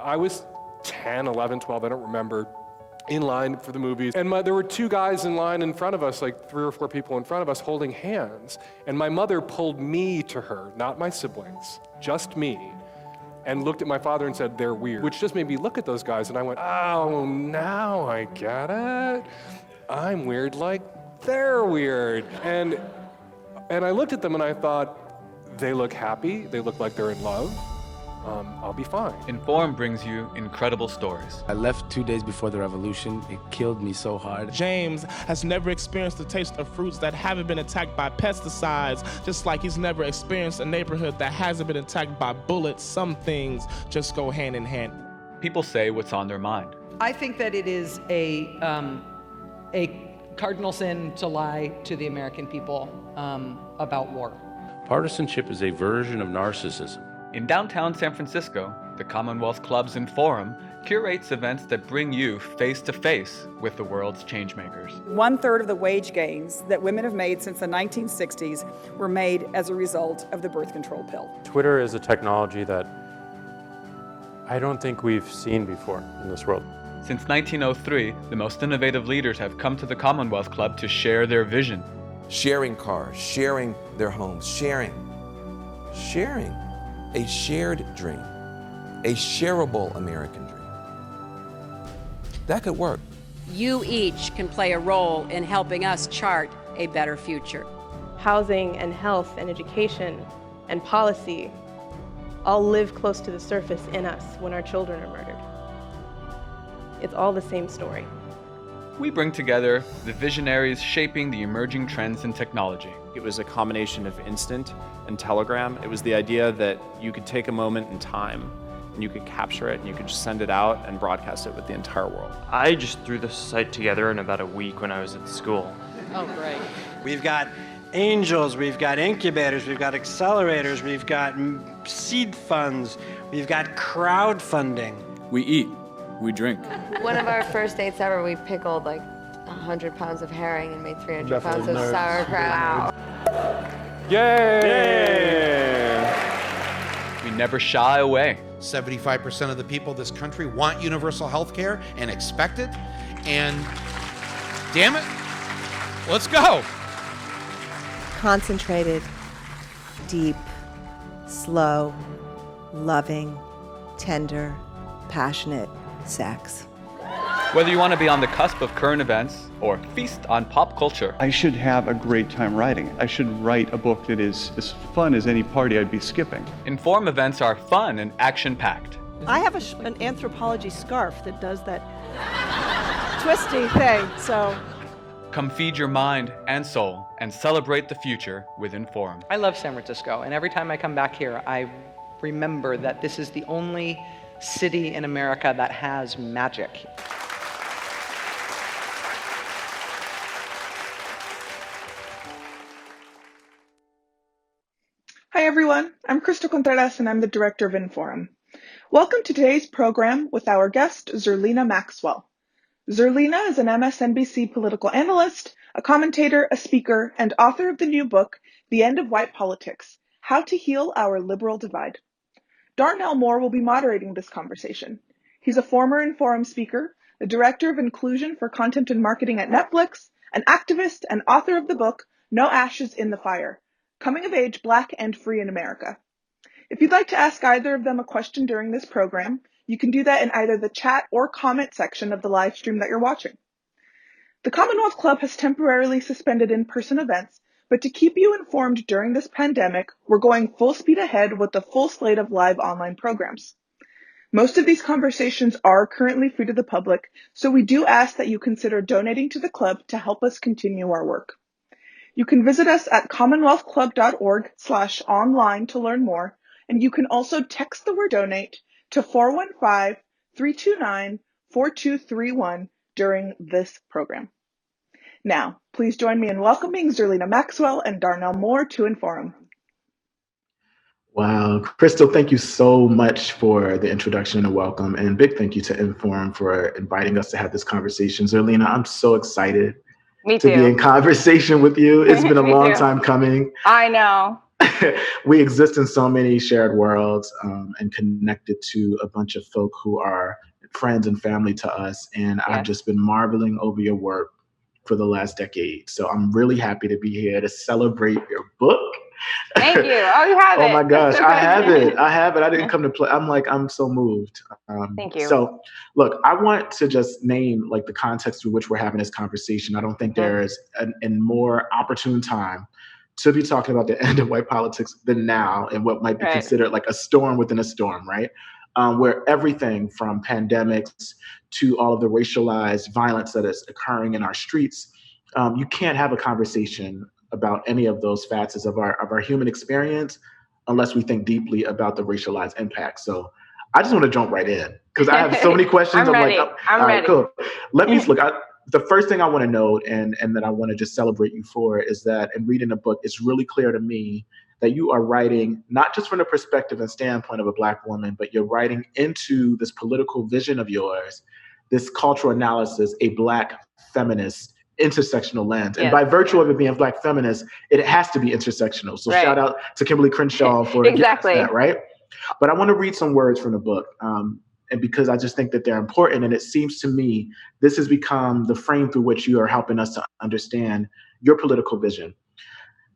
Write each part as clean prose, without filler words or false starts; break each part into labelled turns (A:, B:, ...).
A: I was 10, 11, 12, I don't remember, in line for the movies. And there were two guys in line in front of us, like 3 or 4 people in front of us holding hands. And my mother pulled me to her, not my siblings, just me, and looked at my father and said, "They're weird," which just made me look at those guys. And I went, oh, now I get it. I'm weird like they're weird. And I looked at them and I thought, they look happy. They look like they're in love. I'll be fine.
B: Inform brings you incredible stories.
C: I left 2 days before the revolution. It killed me so hard.
D: James has never experienced the taste of fruits that haven't been attacked by pesticides, just like he's never experienced a neighborhood that hasn't been attacked by bullets. Some things just go hand in hand.
B: People say what's on their mind.
E: I think that it is a cardinal sin to lie to the American people about war.
F: Partisanship is a version of narcissism.
B: In downtown San Francisco, the Commonwealth Club's Inforum curates events that bring you face to face with the world's changemakers.
G: 1/3 of the wage gains that women have made since the 1960s were made as a result of the birth control pill.
H: Twitter is a technology that I don't think we've seen before in this world.
B: Since 1903, the most innovative leaders have come to the Commonwealth Club to share their vision.
I: Sharing cars, sharing their homes, sharing. A shared dream, a shareable American dream. That could work.
J: You each can play a role in helping us chart a better future.
K: Housing and health and education and policy all live close to the surface in us when our children are murdered. It's all the same story.
B: We bring together the visionaries shaping the emerging trends in technology.
L: It was a combination of Instant and Telegram. It was the idea that you could take a moment in time and you could capture it and you could just send it out and broadcast it with the entire world.
M: I just threw this site together in about a week when I was at school.
E: Oh, great.
N: We've got angels, we've got incubators, we've got accelerators, we've got seed funds, we've got crowdfunding.
O: We eat, we drink.
P: One of our first dates ever, we pickled like 100 pounds of herring and made 300 pounds of sauerkraut.
A: Yay!
B: We never shy away.
Q: 75% of the people of this country want universal health care and expect it. And damn it, let's go.
R: Concentrated, deep, slow, loving, tender, passionate sex.
B: Whether you want to be on the cusp of current events or feast on pop culture.
S: I should have a great time writing it. I should write a book that is as fun as any party I'd be skipping.
B: Inform events are fun and action-packed.
T: I have an anthropology scarf that does that twisty thing, so.
B: Come feed your mind and soul and celebrate the future with Inform.
E: I love San Francisco, and every time I come back here, I remember that this is the only city in America that has magic.
C: Hi everyone, I'm Crystal Contreras and I'm the director of Inforum. Welcome to today's program with our guest, Zerlina Maxwell. Zerlina is an MSNBC political analyst, a commentator, a speaker, and author of the new book, The End of White Politics: How to Heal Our Liberal Divide. Darnell Moore will be moderating this conversation. He's a former Inforum speaker, the director of inclusion for content and marketing at Netflix, an activist and author of the book, No Ashes in the Fire: Coming of Age, Black and Free in America. If you'd like to ask either of them a question during this program, you can do that in either the chat or comment section of the live stream that you're watching. The Commonwealth Club has temporarily suspended in-person events, but to keep you informed during this pandemic, we're going full speed ahead with a full slate of live online programs. Most of these conversations are currently free to the public, so we do ask that you consider donating to the club to help us continue our work. You can visit us at commonwealthclub.org/online to learn more, and you can also text the word donate to 415-329-4231 during this program. Now, please join me in welcoming Zerlina Maxwell and Darnell Moore to Inforum.
F: Wow, Crystal, thank you so much for the introduction and welcome, and big thank you to Inforum for inviting us to have this conversation. Zerlina, I'm so excited to be in conversation with you. It's been a long time coming.
B: I know.
F: we exist in so many shared worlds and connected to a bunch of folk who are friends and family to us. And I've just been marveling over your work for the last decade. So I'm really happy to be here to celebrate your book.
U: Thank you. Oh, you have it.
F: Oh my gosh, I have it. I didn't come to play. I'm so moved.
U: Thank you.
F: So look, I want to just name like the context through which we're having this conversation. I don't think there is a more opportune time to be talking about the end of white politics than now, and what might be considered like a storm within a storm, right? Where everything from pandemics to all of the racialized violence that is occurring in our streets, you can't have a conversation about any of those facets of our human experience unless we think deeply about the racialized impact. So I just want to jump right in because I have so many questions.
U: I'm ready. I'm ready.
F: Cool. Let me look. The first thing I want to note and that I want to just celebrate you for is that in reading the book, it's really clear to me that you are writing not just from the perspective and standpoint of a Black woman, but you're writing into this political vision of yours, this cultural analysis, a Black feminist intersectional lens. And by virtue of it being Black feminist, it has to be intersectional. So shout out to Kimberly Crenshaw for that, right? But I want to read some words from the book. And because I just think that they're important. And it seems to me this has become the frame through which you are helping us to understand your political vision.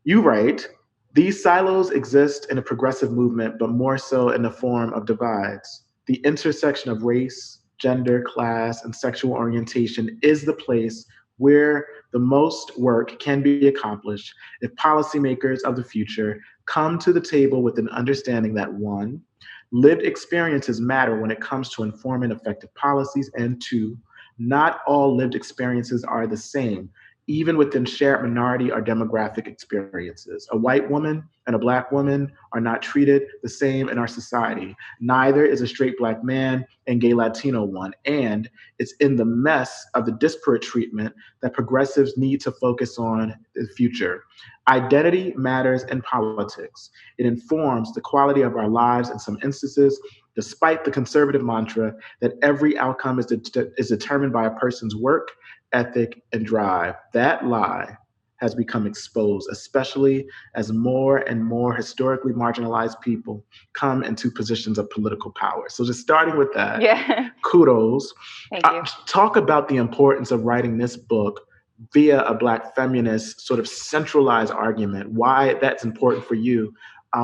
F: You write, "These silos exist in a progressive movement, but more so in the form of divides. The intersection of race, gender, class, and sexual orientation is the place where the most work can be accomplished if policymakers of the future come to the table with an understanding that 1, lived experiences matter when it comes to informing effective policies, and 2, not all lived experiences are the same, even within shared minority or demographic experiences. A white woman and a Black woman are not treated the same in our society. Neither is a straight Black man and gay Latino one. And it's in the mess of the disparate treatment that progressives need to focus on the future. Identity matters in politics. It informs the quality of our lives in some instances, despite the conservative mantra that every outcome is determined by a person's work, ethic, and drive. That lie has become exposed, especially as more and more historically marginalized people come into positions of political power. So just starting with that, kudos.
U: Thank you.
F: Talk about the importance of writing this book via a Black feminist sort of centralized argument, why that's important for you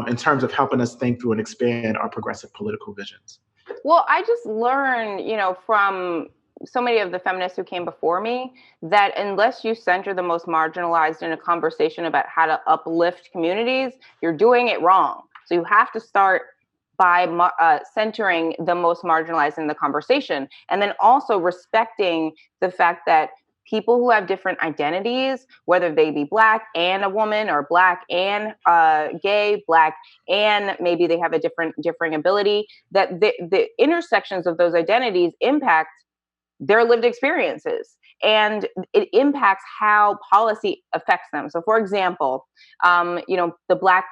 F: in terms of helping us think through and expand our progressive political visions.
U: Well, I just learned, from so many of the feminists who came before me, that unless you center the most marginalized in a conversation about how to uplift communities, you're doing it wrong. So you have to start by centering the most marginalized in the conversation, and then also respecting the fact that people who have different identities, whether they be Black and a woman, or Black and gay, Black and maybe they have a differing ability, that the intersections of those identities impact their lived experiences, and it impacts how policy affects them. So, for example, the Black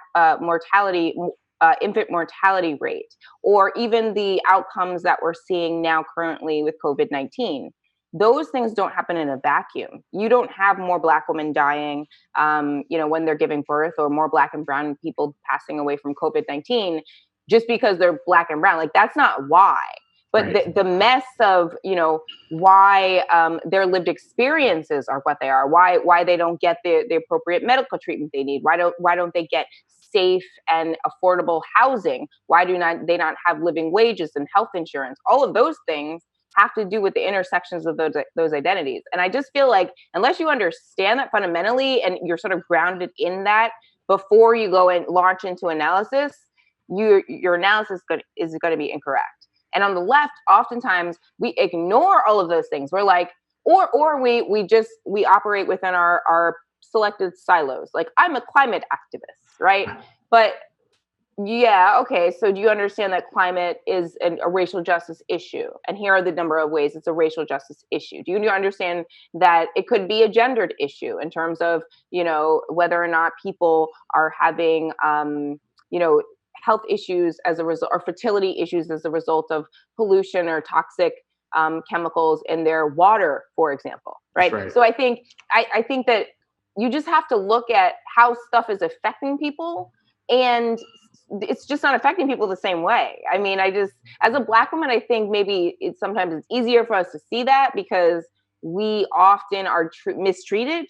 U: infant mortality rate, or even the outcomes that we're seeing now currently with COVID-19. Those things don't happen in a vacuum. You don't have more Black women dying, when they're giving birth, or more Black and brown people passing away from COVID-19 just because they're Black and brown. Like, that's not why. But the mess of, why their lived experiences are what they are, why they don't get the appropriate medical treatment they need, why don't they get safe and affordable housing, why do they not have living wages and health insurance? All of those things have to do with the intersections of those identities. And I just feel like unless you understand that fundamentally and you're sort of grounded in that before you go and launch into analysis, your analysis is going to be incorrect. And on the left, oftentimes we ignore all of those things. We're like, or we operate within our selected silos. Like, I'm a climate activist, right? But yeah, okay, so do you understand that climate is a racial justice issue? And here are the number of ways it's a racial justice issue. Do you understand that it could be a gendered issue in terms of, whether or not people are having, health issues as a result, or fertility issues as a result of pollution or toxic chemicals in their water, for example, right? So I think that you just have to look at how stuff is affecting people and it's just not affecting people the same way. I mean, as a Black woman, I think maybe sometimes it's easier for us to see that because we often are mistreated.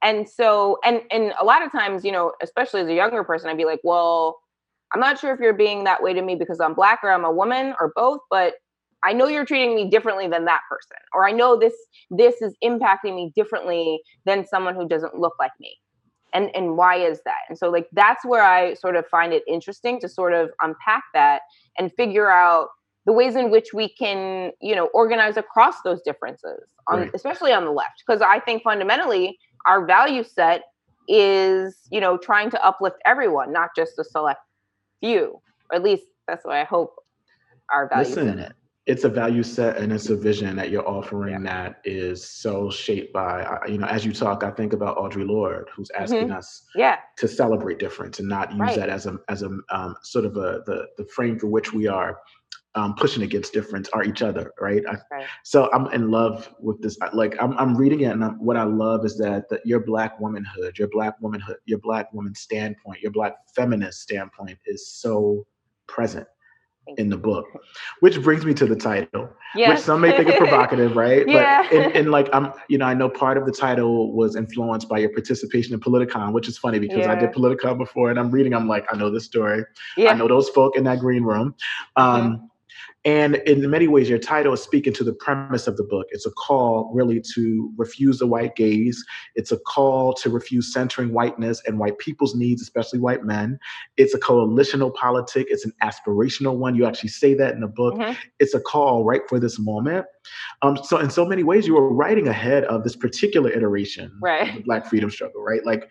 U: And so, and a lot of times, especially as a younger person, I'd be like, well, I'm not sure if you're being that way to me because I'm Black or I'm a woman or both, but I know you're treating me differently than that person, or I know this is impacting me differently than someone who doesn't look like me. And why is that? And so like, that's where I sort of find it interesting to sort of unpack that and figure out the ways in which we can, organize across those differences, especially on the left. Because I think fundamentally our value set is, trying to uplift everyone, not just a select few, or at least that's what I hope our value set is.
F: It's a value set and it's a vision that you're offering that is so shaped by, as you talk, I think about Audre Lorde, who's asking us to celebrate difference and not use that as a sort of the frame for which we are pushing against difference are each other, right? So I'm in love with this. Like I'm reading it, and what I love is that your Black womanhood, your Black woman standpoint, your Black feminist standpoint is so present in the book, which brings me to the title, which some may think is provocative, right? But and like I know part of the title was influenced by your participation in Politicon, which is funny because I did Politicon before, and I'm reading, I'm like, I know this story. I know those folk in that green room. And in many ways, your title is speaking to the premise of the book. It's a call really to refuse the white gaze. It's a call to refuse centering whiteness and white people's needs, especially white men. It's a coalitional politic. It's an aspirational one. You actually say that in the book. It's a call right for this moment. So in so many ways, you were writing ahead of this particular iteration of the Black freedom struggle, right? Like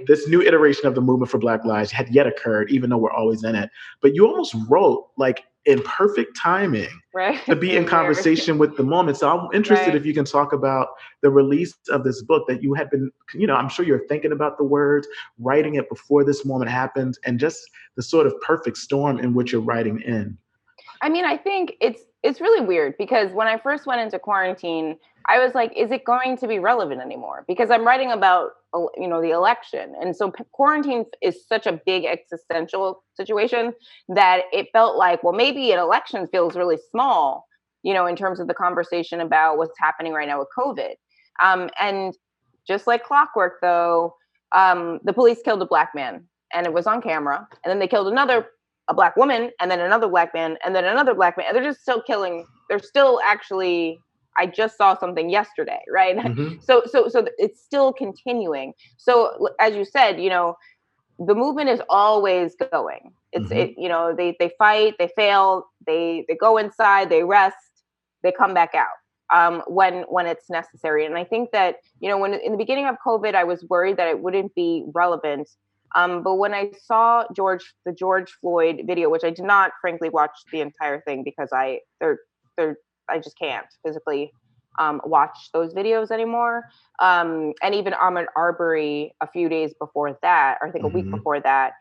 F: this new iteration of the movement for Black lives had yet occurred, even though we're always in it. But you almost wrote like in perfect timing to be in conversation with the moment. So I'm interested if you can talk about the release of this book that you had been, I'm sure you're thinking about the words, writing it before this moment happened, and just the sort of perfect storm in which you're writing in.
U: I mean, I think it's really weird because when I first went into quarantine, I was like, is it going to be relevant anymore? Because I'm writing about, the election. And so quarantine is such a big existential situation that it felt like, well, maybe an election feels really small, in terms of the conversation about what's happening right now with COVID. And just like clockwork, though, the police killed a Black man and it was on camera. And then they killed a Black woman, and then another Black man, and then another Black man. And they're just still killing. They're still actually, I just saw something yesterday, right? So it's still continuing. So as you said, the movement is always going. It's they fight, they fail, they go inside, they rest, they come back out when it's necessary. And I think that, when in the beginning of COVID, I was worried that it wouldn't be relevant. But when I saw the George Floyd video, which I did not frankly watch the entire thing because I just can't physically watch those videos anymore. And even Ahmaud Arbery a few days before that, or I think a week before that,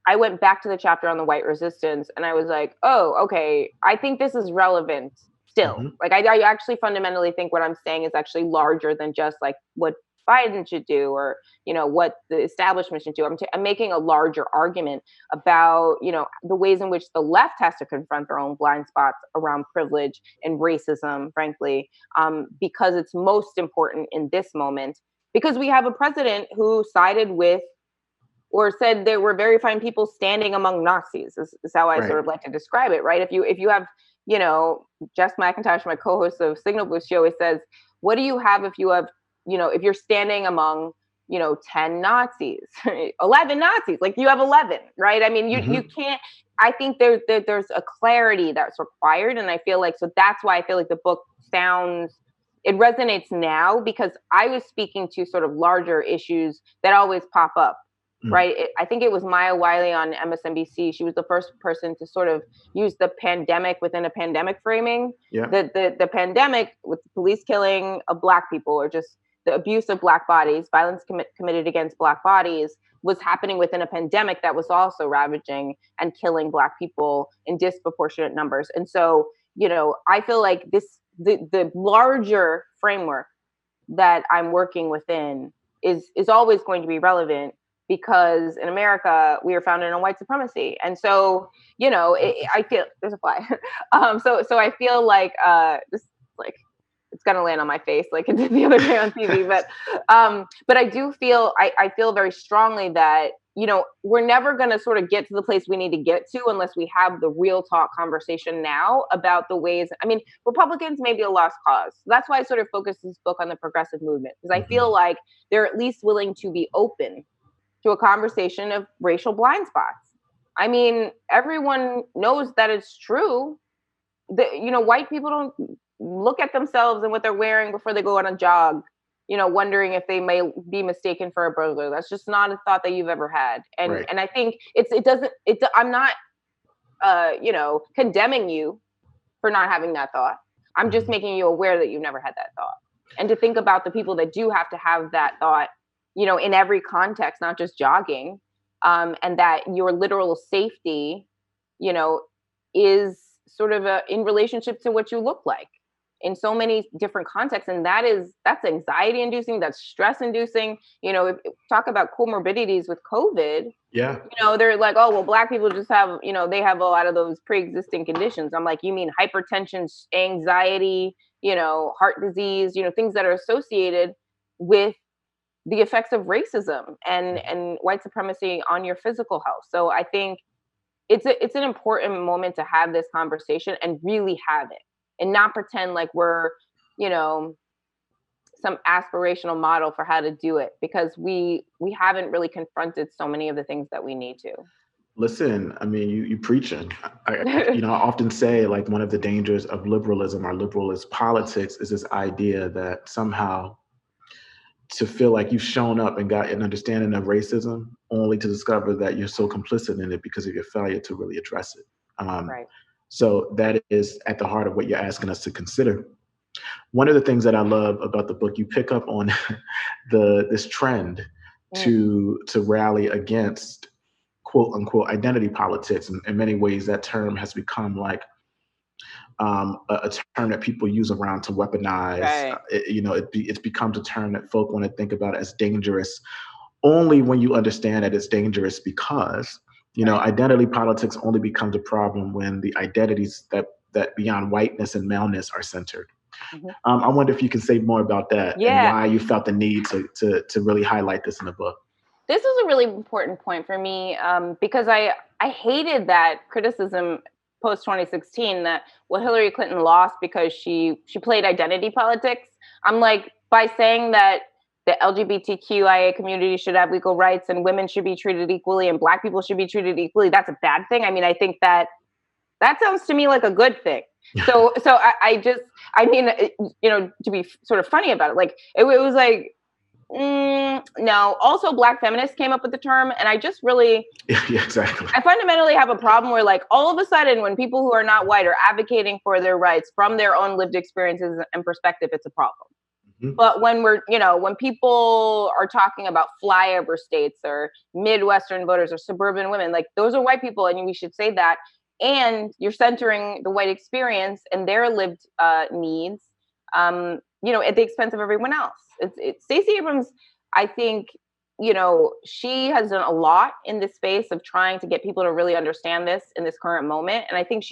U: I went back to the chapter on the white resistance and I was like, oh, okay, I think this is relevant still. Like I actually fundamentally think what I'm saying is actually larger than just like what Biden should do or, what the establishment should do. I'm making a larger argument about, the ways in which the left has to confront their own blind spots around privilege and racism, frankly, because it's most important in this moment, because we have a president who sided with or said there were very fine people standing among Nazis is how I sort of like to describe it, right? If you have, Jess McIntosh, my co-host of Signal Boost, she always says, what do you have if you have, if you're standing among, 10 Nazis, 11 Nazis, like you have 11, right? I mean, you can't, I think there's a clarity that's required. And I feel like, so that's why I feel like the book it resonates now because I was speaking to sort of larger issues that always pop up, right? I think it was Maya Wiley on MSNBC. She was the first person to sort of use the pandemic within a pandemic framing. The pandemic with the police killing of Black people or just the abuse of Black bodies, violence committed against Black bodies was happening within a pandemic that was also ravaging and killing Black people in disproportionate numbers. And so, I feel like the larger framework that I'm working within is always going to be relevant because in America we are founded on white supremacy. And so, I feel there's a fly. So I feel like this like it's gonna land on my face like it did the other day on TV. But I do feel I feel very strongly that we're never going to sort of get to the place we need to get to unless we have the real talk conversation now about the ways. I mean, Republicans may be a lost cause. That's why I sort of focus this book on the progressive movement, because I feel like they're at least willing to be open to a conversation of racial blind spots. I mean, everyone knows that it's true that, white people don't look at themselves and what they're wearing before they go on a jog, wondering if they may be mistaken for a burglar. That's just not a thought that you've ever had. And
F: Right.
U: and I think I'm not condemning you for not having that thought. I'm just making you aware that you've never had that thought. And to think about the people that do have to have that thought, in every context, not just jogging, and that your literal safety, is sort of in relationship to what you look like in so many different contexts. And that's anxiety inducing, that's stress inducing. If talk about comorbidities with COVID,
F: Yeah.
U: they're like, oh, well, Black people just have, they have a lot of those pre-existing conditions. I'm like, you mean hypertension, anxiety, heart disease, things that are associated with the effects of racism and white supremacy on your physical health. So I think it's an important moment to have this conversation and really have it, and not pretend like we're, some aspirational model for how to do it, because we haven't really confronted so many of the things that we need to.
F: Listen, I mean, you preaching. I often say, like, one of the dangers of liberalism or liberalist politics is this idea that somehow to feel like you've shown up and got an understanding of racism, only to discover that you're so complicit in it because of your failure to really address it.
U: Right.
F: So that is at the heart of what you're asking us to consider. One of the things that I love about the book, you pick up on this trend to rally against quote unquote identity politics. In many ways, that term has become like a term that people use around to weaponize.
U: Right.
F: It becomes a term that folk want to think about as dangerous only when you understand that it's dangerous, because identity politics only becomes a problem when the identities that beyond whiteness and maleness are centered. I wonder if you can say more about that and why you felt the need to really highlight this in the book.
U: This is a really important point for me, because I hated that criticism post 2016 that, well, Hillary Clinton lost because she played identity politics. I'm like, by saying that the LGBTQIA community should have equal rights and women should be treated equally and Black people should be treated equally, that's a bad thing. I mean, I think that sounds to me like a good thing. So I mean, to be sort of funny about it, like it was like, no. Also, Black feminists came up with the term, and I just really,
F: Yeah, exactly.
U: I fundamentally have a problem where, like, all of a sudden, when people who are not white are advocating for their rights from their own lived experiences and perspective, it's a problem. But when when people are talking about flyover states or Midwestern voters or suburban women, like, those are white people, and we should say that. And you're centering the white experience and their lived needs, at the expense of everyone else. Stacey Abrams, I think, she has done a lot in this space of trying to get people to really understand this in this current moment. And I think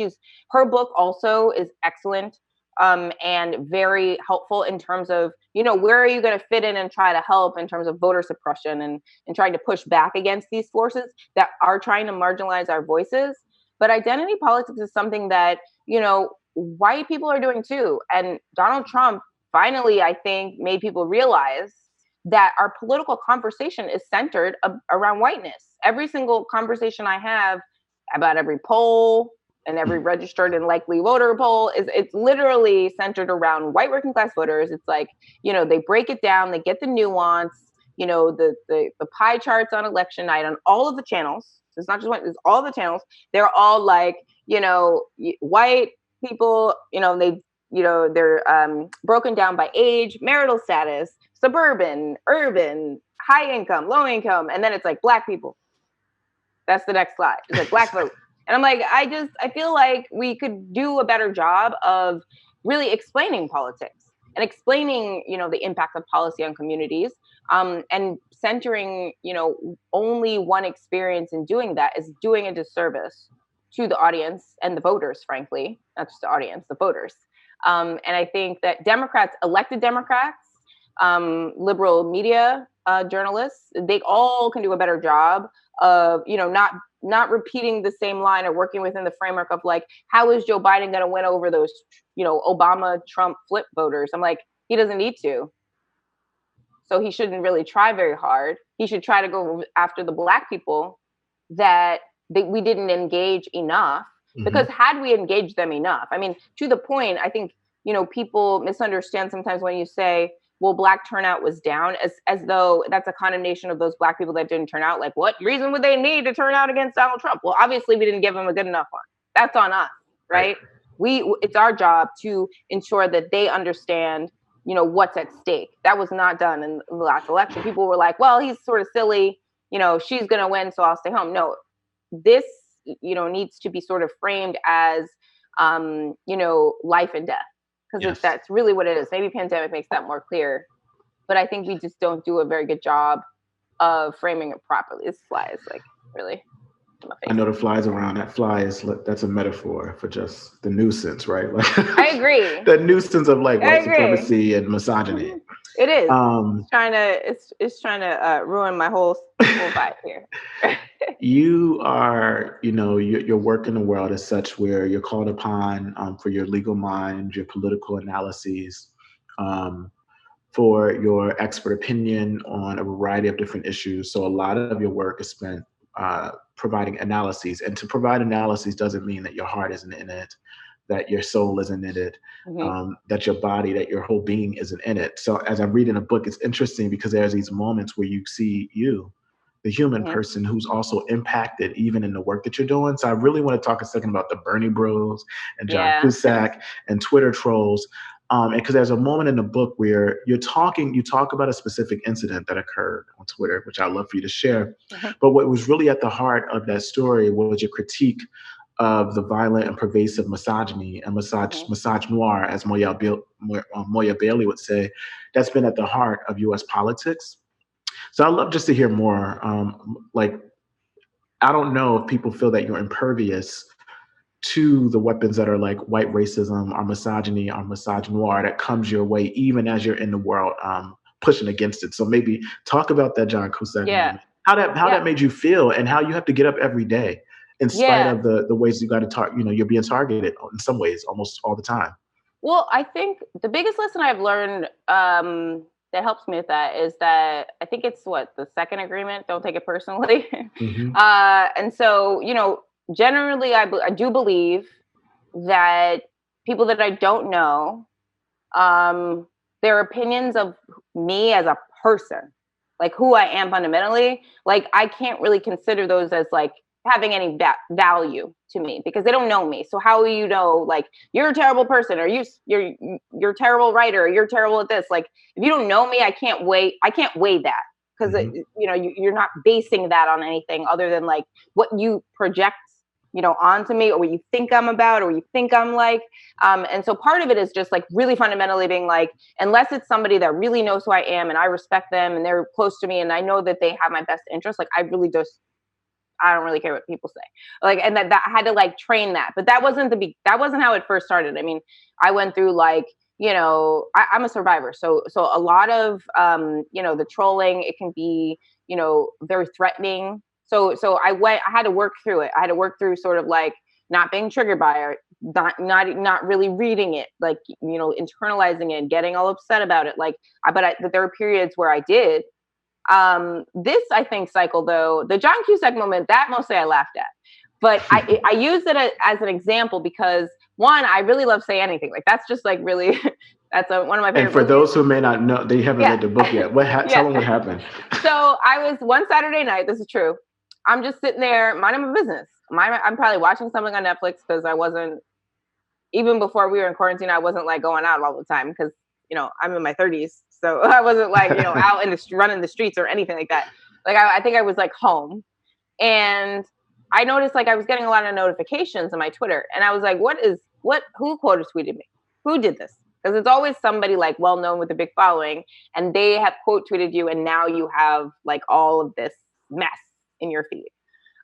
U: her book also is excellent and very helpful in terms of, where are you going to fit in and try to help in terms of voter suppression and trying to push back against these forces that are trying to marginalize our voices. But identity politics is something that, white people are doing too. And Donald Trump finally, I think, made people realize that our political conversation is centered around whiteness. Every single conversation I have about every poll and every registered and likely voter poll it's literally centered around white working class voters. It's like, they break it down, they get the nuance, the pie charts on election night on all of the channels. It's not just white, it's all the channels. They're all like, white people, they're broken down by age, marital status, suburban, urban, high income, low income, and then it's like Black people. That's the next slide. It's like Black vote. And I'm like, I feel like we could do a better job of really explaining politics and explaining, the impact of policy on communities, and centering, only one experience in doing that is doing a disservice to the audience and the voters, frankly, not just the audience, the voters. And I think that elected Democrats, liberal media journalists, they all can do a better job of, not repeating the same line or working within the framework of like, how is Joe Biden going to win over those, Obama, Trump flip voters? I'm like, he doesn't need to. So he shouldn't really try very hard. He should try to go after the Black people that we didn't engage enough. Because had we engaged them enough, I mean, to the point, I think, people misunderstand sometimes when you say, well, Black turnout was down, as though that's a condemnation of those Black people that didn't turn out. Like, what reason would they need to turn out against Donald Trump? Well, obviously we didn't give them a good enough one. That's on us, right? It's our job to ensure that they understand, what's at stake. That was not done in the last election. People were like, well, he's sort of silly, she's going to win, so I'll stay home. No, this, needs to be sort of framed as, life and death. Because that's really what it is. Maybe pandemic makes that more clear. But I think we just don't do a very good job of framing it properly. This fly is like really in my face.
F: I know the flies around. That fly that's a metaphor for just the nuisance, right? Like,
U: I agree.
F: The nuisance of like white supremacy and misogyny.
U: It is. It's trying to ruin my whole vibe here.
F: You are, your work in the world is such where you're called upon for your legal mind, your political analyses, for your expert opinion on a variety of different issues. So a lot of your work is spent providing analyses. And to provide analyses doesn't mean that your heart isn't in it, that your soul isn't in it, that your body, that your whole being isn't in it. So as I read in a book, it's interesting because there's these moments where you see you, the human person who's also impacted even in the work that you're doing. So I really want to talk a second about the Bernie Bros and John Cusack and Twitter trolls. And because there's a moment in the book where you talk about a specific incident that occurred on Twitter, which I'd love for you to share. But what was really at the heart of that story was your critique of the violent and pervasive misogyny and misogynoir, as Moya Bailey would say, that's been at the heart of U.S. politics. So I'd love just to hear more. I don't know if people feel that you're impervious to the weapons that are like white racism or misogyny or misogynoir that comes your way, even as you're in the world pushing against it. So maybe talk about that John Cusack moment. How that made you feel and how you have to get up every day in spite of the ways you got to you're being targeted in some ways almost all the time. Well,
U: I think the biggest lesson I've learned that helps me with that is that I think it's the second agreement, don't take it personally. And so, generally I do believe that people that I don't know, their opinions of me as a person, like who I am fundamentally, like I can't really consider those as like having any value to me because they don't know me. So how will you know, like, you're a terrible person or you're a terrible writer or you're terrible at this? Like, if you don't know me, I can't weigh that because, you're not basing that on anything other than like what you project, onto me or what you think I'm about or what you think I'm like. And so part of it is just like really fundamentally being like, unless it's somebody that really knows who I am and I respect them and they're close to me and I know that they have my best interest, like I don't really care what people say. Like, and that I had to like train that, but that wasn't how it first started. I mean, I went through like, I'm a survivor. So a lot of, the trolling, it can be, very threatening. So I had to work through it. I had to work through sort of like not being triggered by it, not really reading it, like, internalizing it, getting all upset about it. Like, but there were periods where I did. This, I think, cycle though, the John Cusack moment, that mostly I laughed at, but I use it as an example because one, I really love Say Anything. Like that's just like really, that's one of my favorite. And
F: for those who may not know, they haven't read the book yet. Tell them what happened.
U: So I was one Saturday night. This is true. I'm just sitting there minding my business. I'm probably watching something on Netflix because I wasn't, even before we were in quarantine, I wasn't like going out all the time because, I'm in my 30s. So I wasn't like, out in running the streets or anything like that. Like, I think I was like home and I noticed like I was getting a lot of notifications on my Twitter and I was like, who quote tweeted me? Who did this? Because it's always somebody like well known with a big following, and they have quote tweeted you, and now you have like all of this mess in your feed.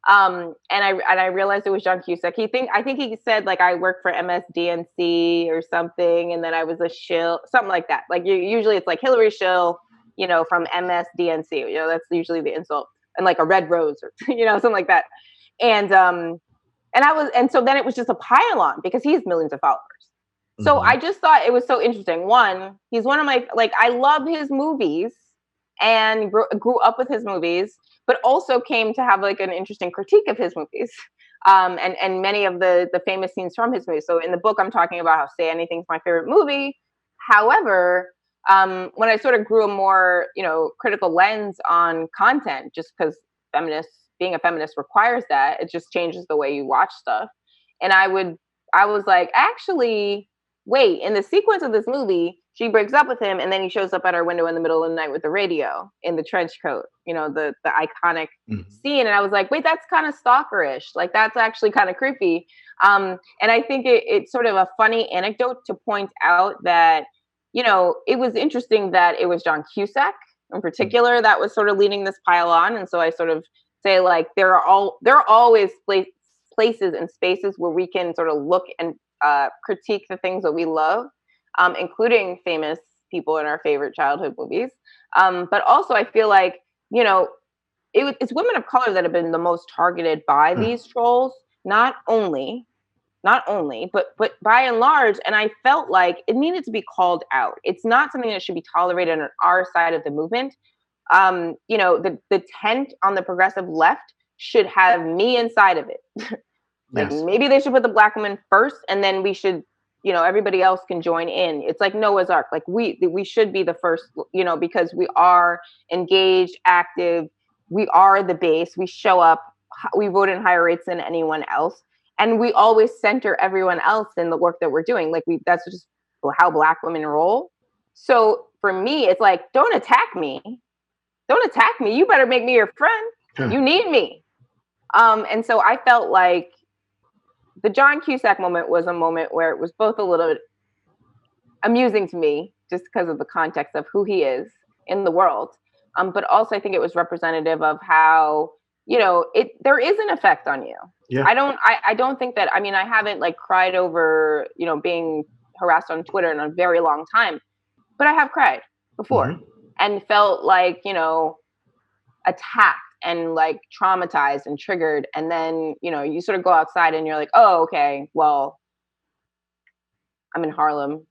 U: And I realized it was John Cusack. I think he said like I work for MSDNC or something, and then I was a shill, something like that. Like usually it's like Hillary Shill, you know, from MSDNC. You know, that's usually the insult, and like a red rose or you know, something like that. And so then it was just a pile on because he has millions of followers. So I just thought it was so interesting. One, he's one of my, like, I love his movies and grew up with his movies, but also came to have like an interesting critique of his movies. And many of the famous scenes from his movies. So in the book, I'm talking about how Say Anything's my favorite movie. However, when I sort of grew a more, you know, critical lens on content, just because being a feminist requires that, it just changes the way you watch stuff. And I was like, actually, wait, in the sequence of this movie, she breaks up with him and then he shows up at her window in the middle of the night with the radio in the trench coat, you know, the iconic scene. And I was like, wait, that's kind of stalkerish. Like, that's actually kind of creepy. And I think it's sort of a funny anecdote to point out that, you know, it was interesting that it was John Cusack in particular that was sort of leading this pile on. And so I sort of say, like, there are always places and spaces where we can sort of look and critique the things that we love, including famous people in our favorite childhood movies. But also I feel like, you know, it's women of color that have been the most targeted by these trolls, not only, but by and large. And I felt like it needed to be called out. It's not something that should be tolerated on our side of the movement. You know, the tent on the progressive left should have me inside of it. Like, maybe they should put the Black woman first, and then we should, you know, everybody else can join in. It's like Noah's Ark. Like we should be the first, you know, because we are engaged, active. We are the base. We show up. We vote in higher rates than anyone else, and we always center everyone else in the work that we're doing. Like that's just how Black women roll. So for me, it's like, don't attack me. Don't attack me. You better make me your friend. You need me. And so I felt like the John Cusack moment was a moment where it was both a little bit amusing to me, just because of the context of who he is in the world. But also I think it was representative of how, you know, there is an effect on you. Yeah. I don't think that, I mean, I haven't like cried over, you know, being harassed on Twitter in a very long time, but I have cried before and felt like, you know, attacked and like traumatized and triggered. And then, you know, you sort of go outside and you're like, oh, okay, well, I'm in Harlem.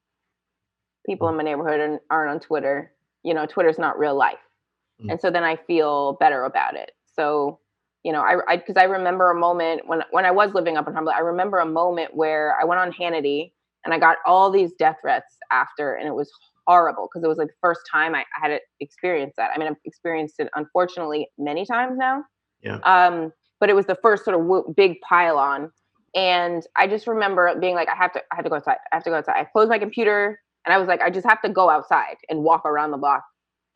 U: People in my neighborhood aren't on Twitter. You know, Twitter's not real life. And so then I feel better about it. So, you know, because I remember a moment when I was living up in Harlem, I remember a moment where I went on Hannity and I got all these death threats after, and it was horrible because it was like the first time I had experienced that. I mean, I've experienced it unfortunately many times now. Yeah. But it was the first sort of big pile on, and I just remember being like, I have to go outside. I have to go outside. I closed my computer and I was like, I just have to go outside and walk around the block.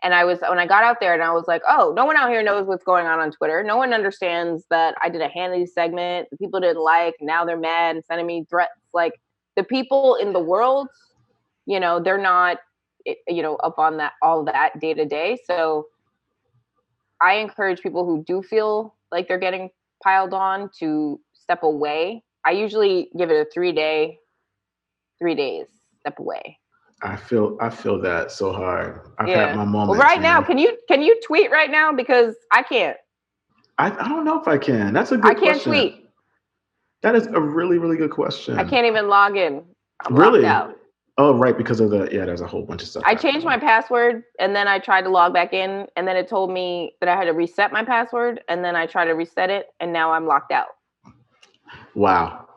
U: And when I got out there and I was like, oh, no one out here knows what's going on Twitter. No one understands that I did a Hannity segment. The people didn't like. Now they're mad and sending me threats. Like the people in the world, you know, they're not, you know, up on that, all that day to day. So I encourage people who do feel like they're getting piled on to step away. I usually give it a 3 days, step away.
F: I feel that so hard. I've had my moments.
U: Well, right now, can you tweet right now? Because I can't.
F: I don't know if I can. That's a good question. I can't tweet. That is a really, really good question.
U: I can't even log in. I'm
F: really?
U: locked out.
F: Oh, right, because of there's a whole bunch of stuff.
U: I changed my password and then I tried to log back in and then it told me that I had to reset my password and then I tried to reset it and now I'm locked out.
F: Wow.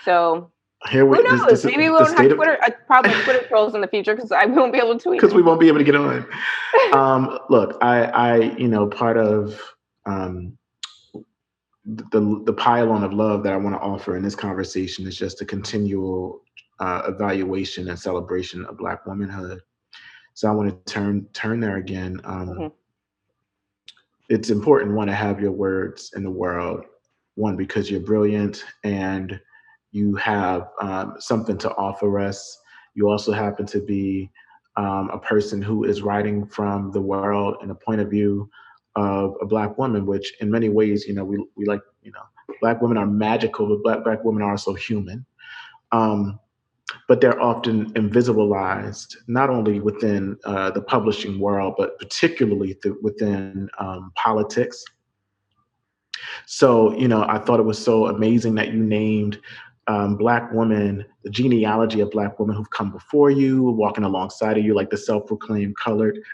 U: So who knows? Maybe we won't have Twitter, probably Twitter trolls in the future because I won't be able to tweet.
F: Because we won't be able to get on. Look, I you know, part of the pile-on of love that I want to offer in this conversation is just a continual evaluation and celebration of Black womanhood. So I want to turn there again. It's important, one, to have your words in the world. One, because you're brilliant and you have something to offer us. You also happen to be a person who is writing from the world and a point of view of a Black woman, which in many ways, we like, Black women are magical, but Black women are also human. But they're often invisibilized, not only within the publishing world, but particularly within politics. So, I thought it was so amazing that you named Black women, the genealogy of Black women who've come before you, walking alongside of you, like the self-proclaimed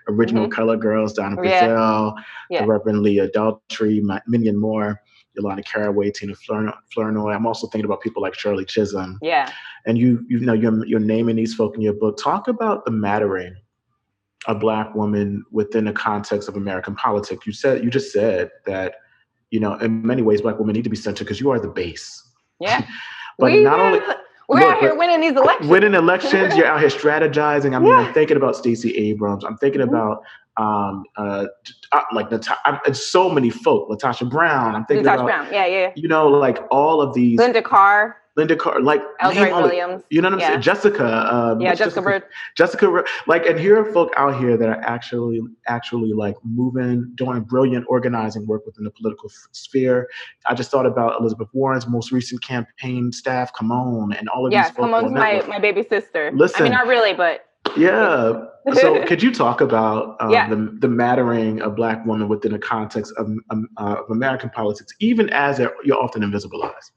F: original colored girls, Donna Brazile, the Reverend Leah Daltrey, Minion Moore, Yolanda Caraway, Tina Flournoy. I'm also thinking about people like Shirley Chisholm.
U: Yeah.
F: And you're naming these folk in your book. Talk about the mattering of Black women within the context of American politics. You just said that, in many ways, Black women need to be centered because you are the base.
U: Yeah.
F: But
U: we're out here winning these elections.
F: Winning elections, you're out here strategizing. I mean, I'm thinking about Stacey Abrams. I'm thinking about so many folk. Latasha Brown. I'm thinking about
U: Brown. Yeah.
F: Like all of these.
U: Linda Carr,
F: like
U: Eldred Williams.
F: You know what I'm saying? Jessica. Jessica. And here are folk out here that are actually like doing brilliant organizing work within the political sphere. I just thought about Elizabeth Warren's most recent campaign staff, Kamon, and all of these folk.
U: Kamon's my baby sister.
F: Listen,
U: I mean, not really, but.
F: Yeah. So could you talk about the mattering of Black women within the context of American politics, even as you're often invisibilized?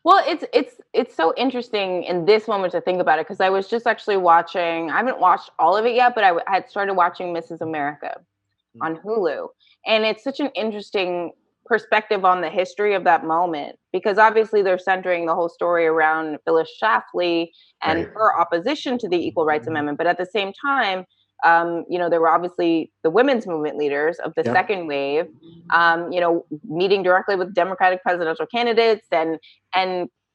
U: Well, it's so interesting in this moment to think about it, because I was just actually watching, I haven't watched all of it yet, but I had started watching Mrs. America on Hulu. And it's such an interesting perspective on the history of that moment, because obviously they're centering the whole story around Phyllis Schlafly and her opposition to the Equal Rights Amendment. But at the same time, there were obviously the women's movement leaders of the second wave, meeting directly with Democratic presidential candidates and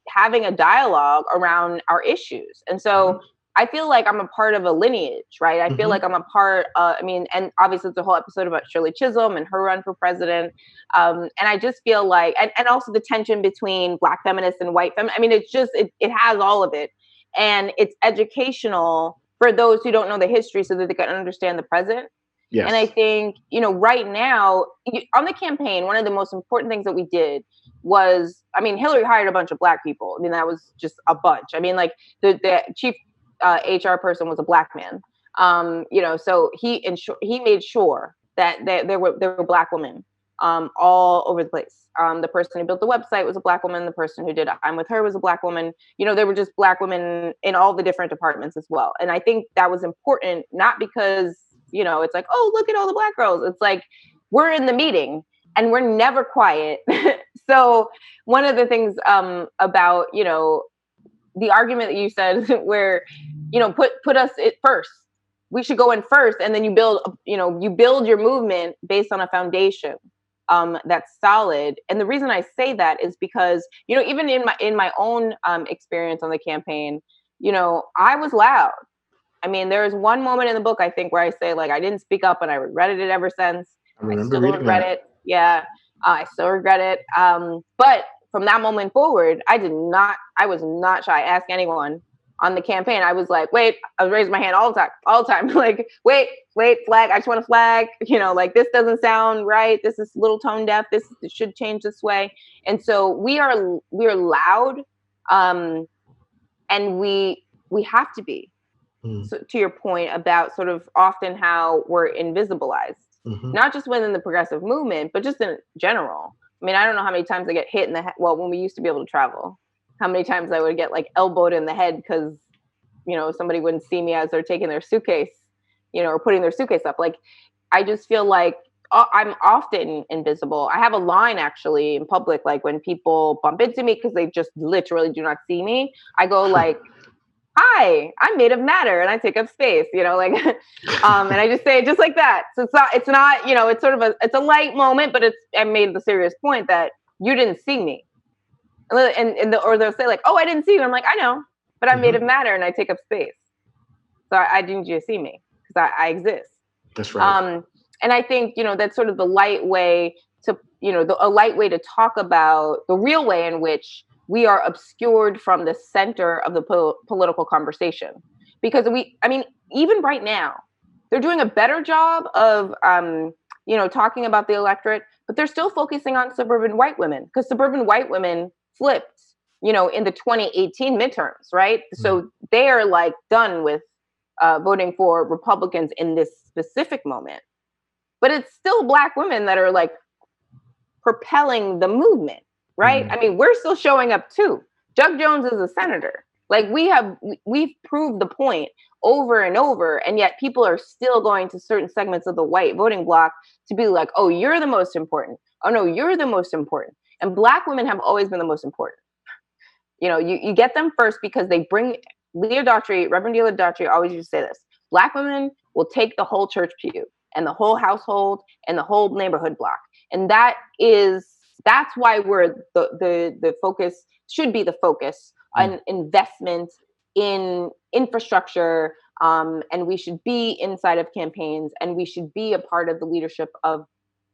U: having a dialogue around our issues. And so I feel like I'm a part of a lineage, right? I feel like I'm a part, and obviously it's a whole episode about Shirley Chisholm and her run for president. And I just feel like, and also the tension between Black feminists and white feminists. I mean, it's just, it has all of it. And it's educational for those who don't know the history so that they can understand the present. Yes. And I think, right now on the campaign, one of the most important things that we did was, Hillary hired a bunch of Black people. That was just a bunch. The chief HR person was a Black man. So he made sure that there were Black women all over the place. The person who built the website was a Black woman. The person who did I'm With Her was a Black woman. There were just Black women in all the different departments as well. And I think that was important, not because, it's like, oh, look at all the Black girls. It's like, we're in the meeting and we're never quiet. So one of the things about, the argument that you said where, put us at first. We should go in first, and then you build your movement based on a foundation that's solid. And the reason I say that is because, even in my own experience on the campaign, I was loud. There is one moment in the book, I think, where I say, like, I didn't speak up, and I regretted it ever since. I still regret it. Yeah, I still regret it. But from that moment forward, I was not shy. Ask anyone on the campaign. I was like, wait, I was raising my hand all the time. Like, wait, flag. I just want to flag, this doesn't sound right. This is a little tone deaf. This should change this way. And so we are loud. And we have to be, so to your point about sort of often how we're invisibilized, not just within the progressive movement, but just in general. I don't know how many times I get hit in the head. Well, when we used to be able to travel, how many times I would get like elbowed in the head because, somebody wouldn't see me as they're taking their suitcase, or putting their suitcase up. Like, I just feel like I'm often invisible. I have a line actually in public, like when people bump into me because they just literally do not see me, I go like, hi, I'm made of matter and I take up space, and I just say it just like that. So it's not, it's sort of it's a light moment, but I made the serious point that you didn't see me. Or they'll say like, oh, I didn't see you. I'm like, I know, but I'm made of matter and I take up space. So I didn't need you to see me because I exist.
F: That's right.
U: And I think, that's sort of the light way to, a light way to talk about the real way in which we are obscured from the center of the political conversation. because even right now, they're doing a better job of, talking about the electorate, but they're still focusing on suburban white women, because suburban white women flipped, in the 2018 midterms, right? So they are like done with voting for Republicans in this specific moment. But it's still Black women that are like propelling the movement, right? I mean, we're still showing up too. Doug Jones is a senator. Like we've proved the point over and over, and yet people are still going to certain segments of the white voting bloc to be like, oh, you're the most important. Oh no, you're the most important. And Black women have always been the most important. You get them first because they bring Leah Daughtry, Reverend Leah Daughtry always used to say this: Black women will take the whole church pew and the whole household and the whole neighborhood block. And that's why we're the focus should be the focus on investment in infrastructure, and we should be inside of campaigns, and we should be a part of the leadership of,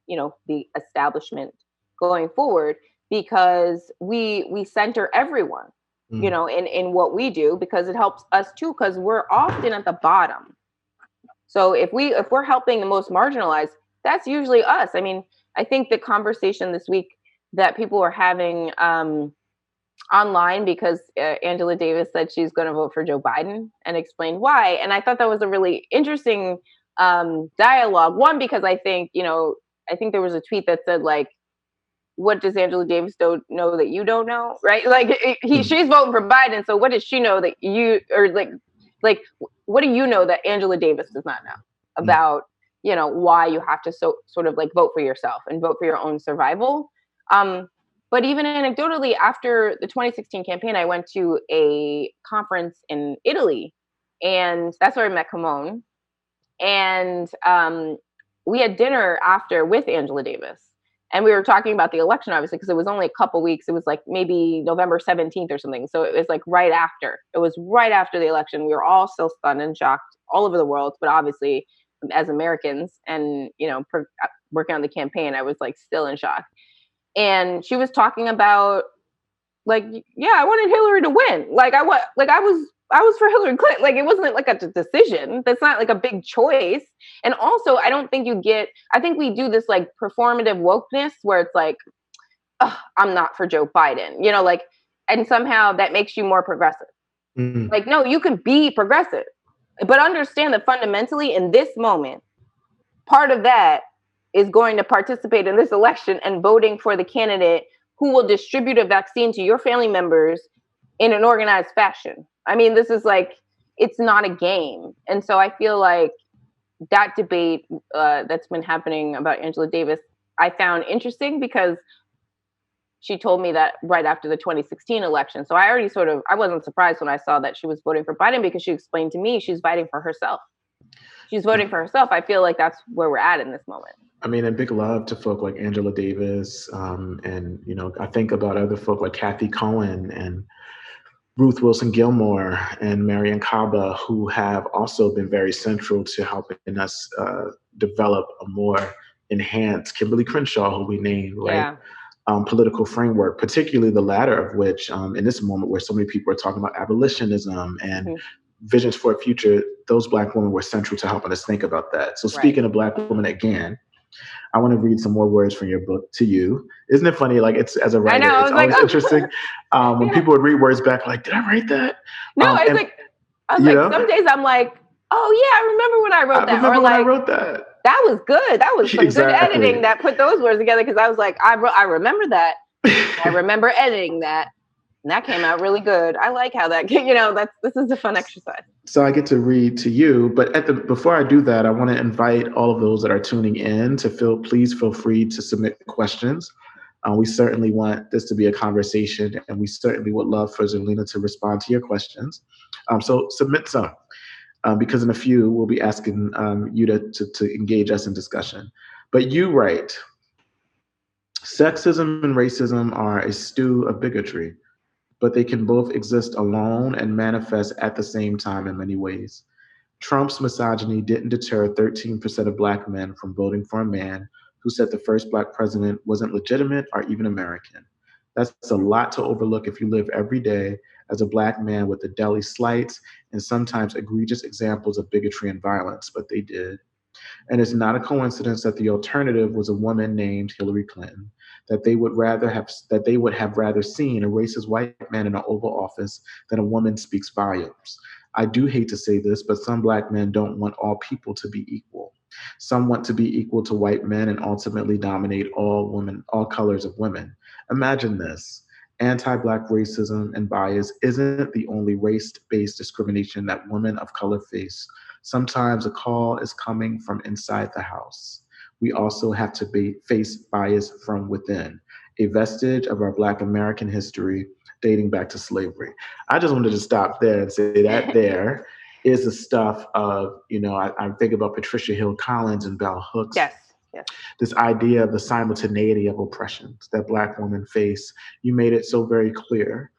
U: the establishment going forward, because we center everyone, in what we do, because it helps us too, because we're often at the bottom. So if we're helping the most marginalized, that's usually us. I mean, I think the conversation this week that people were having online, because Angela Davis said she's going to vote for Joe Biden and explained why. And I thought that was a really interesting dialogue. One, because I think there was a tweet that said, like, what does Angela Davis know that you don't know, right? Like she's voting for Biden, so what does she know that you, or like what do you know that Angela Davis does not know about, why you have to sort of like vote for yourself and vote for your own survival. But even anecdotally, after the 2016 campaign, I went to a conference in Italy, and that's where I met Camone. And we had dinner after with Angela Davis. And we were talking about the election, obviously, because it was only a couple weeks. It was like maybe November 17th or something. So it was like right after. It was right after the election. We were all still stunned and shocked all over the world. But obviously, as Americans and, working on the campaign, I was like still in shock. And she was talking about, like, yeah, I wanted Hillary to win. I was for Hillary Clinton. Like, it wasn't like a decision. That's not like a big choice. And also, I don't think I think we do this like performative wokeness where it's like, oh, I'm not for Joe Biden, and somehow that makes you more progressive. Like, no, you can be progressive, but understand that fundamentally in this moment, part of that is going to participate in this election and voting for the candidate who will distribute a vaccine to your family members in an organized fashion. I mean, this is like, it's not a game. And so I feel like that debate that's been happening about Angela Davis, I found interesting, because she told me that right after the 2016 election. So I wasn't surprised when I saw that she was voting for Biden, because she explained to me she's fighting for herself. She's voting for herself. I feel like that's where we're at in this moment.
F: I mean, and big love to folk like Angela Davis. And, I think about other folk like Kathy Cohen and Ruth Wilson Gilmore and Marian Kaba, who have also been very central to helping us develop a more enhanced, Kimberly Crenshaw, who we named, right? Yeah. Political framework, particularly the latter of which, in this moment where so many people are talking about abolitionism and visions for a future, those Black women were central to helping us think about that. So speaking of Black women again, I want to read some more words from your book to you. Isn't it funny? Like, it's, as a writer, it's always interesting when people would read words back, like, did I write that?
U: No, some days I'm like, oh yeah, I remember when I wrote that.
F: Or like, I wrote that.
U: That was good. That was some good editing that put those words together, because I was like, I remember that. I remember editing that. And that came out really good. I like how that, this is a fun exercise.
F: So I get to read to you, but before I do that, I want to invite all of those that are tuning in to please feel free to submit questions. We certainly want this to be a conversation, and we certainly would love for Zerlina to respond to your questions. So submit some, because in a few, we'll be asking you to engage us in discussion. But you write, sexism and racism are a stew of bigotry, but they can both exist alone and manifest at the same time in many ways. Trump's misogyny didn't deter 13% of Black men from voting for a man who said the first Black president wasn't legitimate or even American. That's a lot to overlook if you live every day as a Black man with the deli slights and sometimes egregious examples of bigotry and violence, but they did. And it's not a coincidence that the alternative was a woman named Hillary Clinton, that they would have rather seen a racist white man in the Oval Office than a woman speaks volumes. I do hate to say this, but some Black men don't want all people to be equal. Some want to be equal to white men and ultimately dominate all colors of women. Imagine this. Anti-Black racism and bias isn't the only race-based discrimination that women of color face. Sometimes a call is coming from inside the house. We also have to face bias from within, a vestige of our Black American history dating back to slavery. I just wanted to stop there and say that there is the stuff of, I think about Patricia Hill Collins and Bell Hooks.
U: Yes.
F: This idea of the simultaneity of oppressions that Black women face. You made it so very clear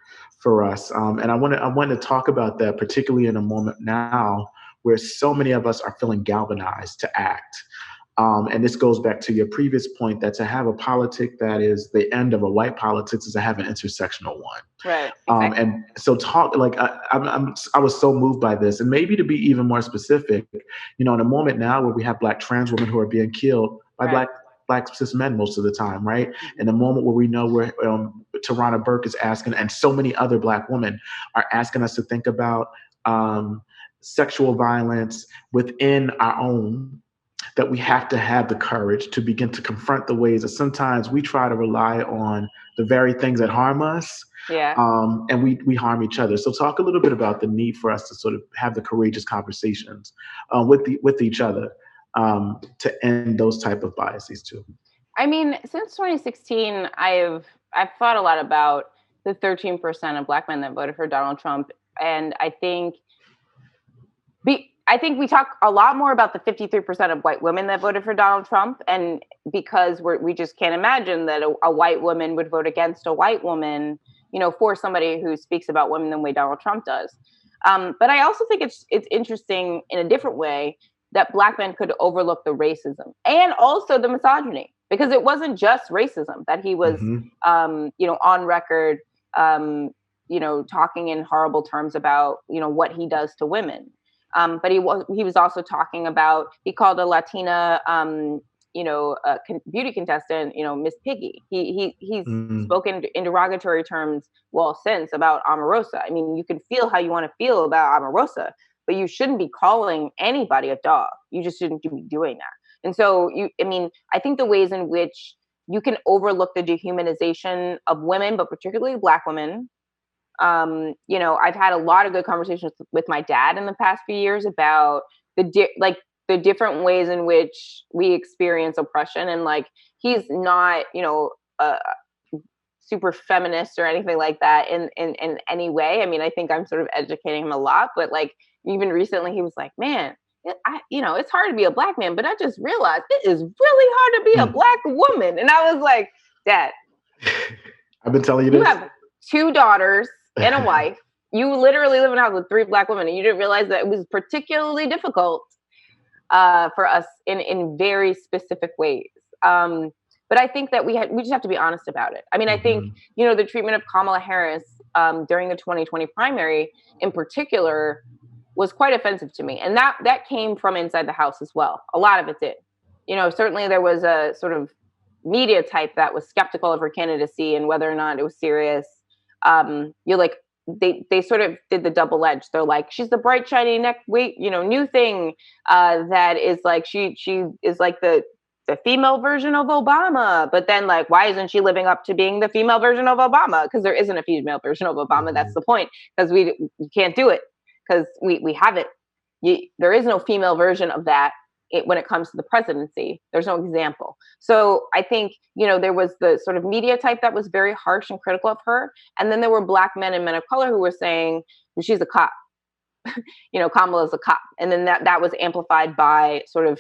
F: for us. And I want to talk about that, particularly in a moment now where so many of us are feeling galvanized to act. And this goes back to your previous point that to have a politic that is the end of a white politics is to have an intersectional one.
U: Right. Exactly.
F: And so I was so moved by this. And maybe to be even more specific, in a moment now where we have Black trans women who are being killed by Black cis men most of the time, right? In the moment where we know where Tarana Burke is asking, and so many other Black women are asking us to think about sexual violence within our own, that we have to have the courage to begin to confront the ways that sometimes we try to rely on the very things that harm us.
U: Yeah.
F: And we harm each other. So talk a little bit about the need for us to sort of have the courageous conversations with each other to end those type of biases too.
U: I mean, since 2016, I've thought a lot about the 13% of Black men that voted for Donald Trump. And I think we talk a lot more about the 53% of white women that voted for Donald Trump. And because we just can't imagine that a white woman would vote against a white woman, for somebody who speaks about women the way Donald Trump does. But I also think it's interesting in a different way that Black men could overlook the racism and also the misogyny, because it wasn't just racism that he was, on record, talking in horrible terms about, what he does to women. But he was also talking about, he called a Latina, beauty contestant, Miss Piggy. He's spoken in derogatory terms, since about Omarosa. I mean, you can feel how you want to feel about Omarosa, but you shouldn't be calling anybody a dog. You just shouldn't be doing that. And so, I think the ways in which you can overlook the dehumanization of women, but particularly Black women. I've had a lot of good conversations with my dad in the past few years about the different ways in which we experience oppression. And he's not, super feminist or anything like that in any way. I mean, I think I'm sort of educating him a lot, but even recently he was like, man, it's hard to be a Black man, but I just realized it is really hard to be a Black woman. And I was like, Dad,
F: I've been telling you this.
U: You have 2 daughters and a wife. You literally live in a house with 3 Black women, and you didn't realize that it was particularly difficult for us in very specific ways. But I think that we just have to be honest about it. I mean, I think, the treatment of Kamala Harris during the 2020 primary in particular was quite offensive to me. And that came from inside the house as well. A lot of it did. Certainly there was a sort of media type that was skeptical of her candidacy and whether or not it was serious. They sort of did the double edge. They're like, she's the bright, shiny new thing that is like, she is like the female version of Obama. But then why isn't she living up to being the female version of Obama? Because there isn't a female version of Obama. That's the point. Because we can't do it because we have it. There is no female version of that. When it comes to the presidency, there's no example. So I think, there was the sort of media type that was very harsh and critical of her. And then there were Black men and men of color who were saying, she's a cop. Kamala's a cop. And then that was amplified by sort of,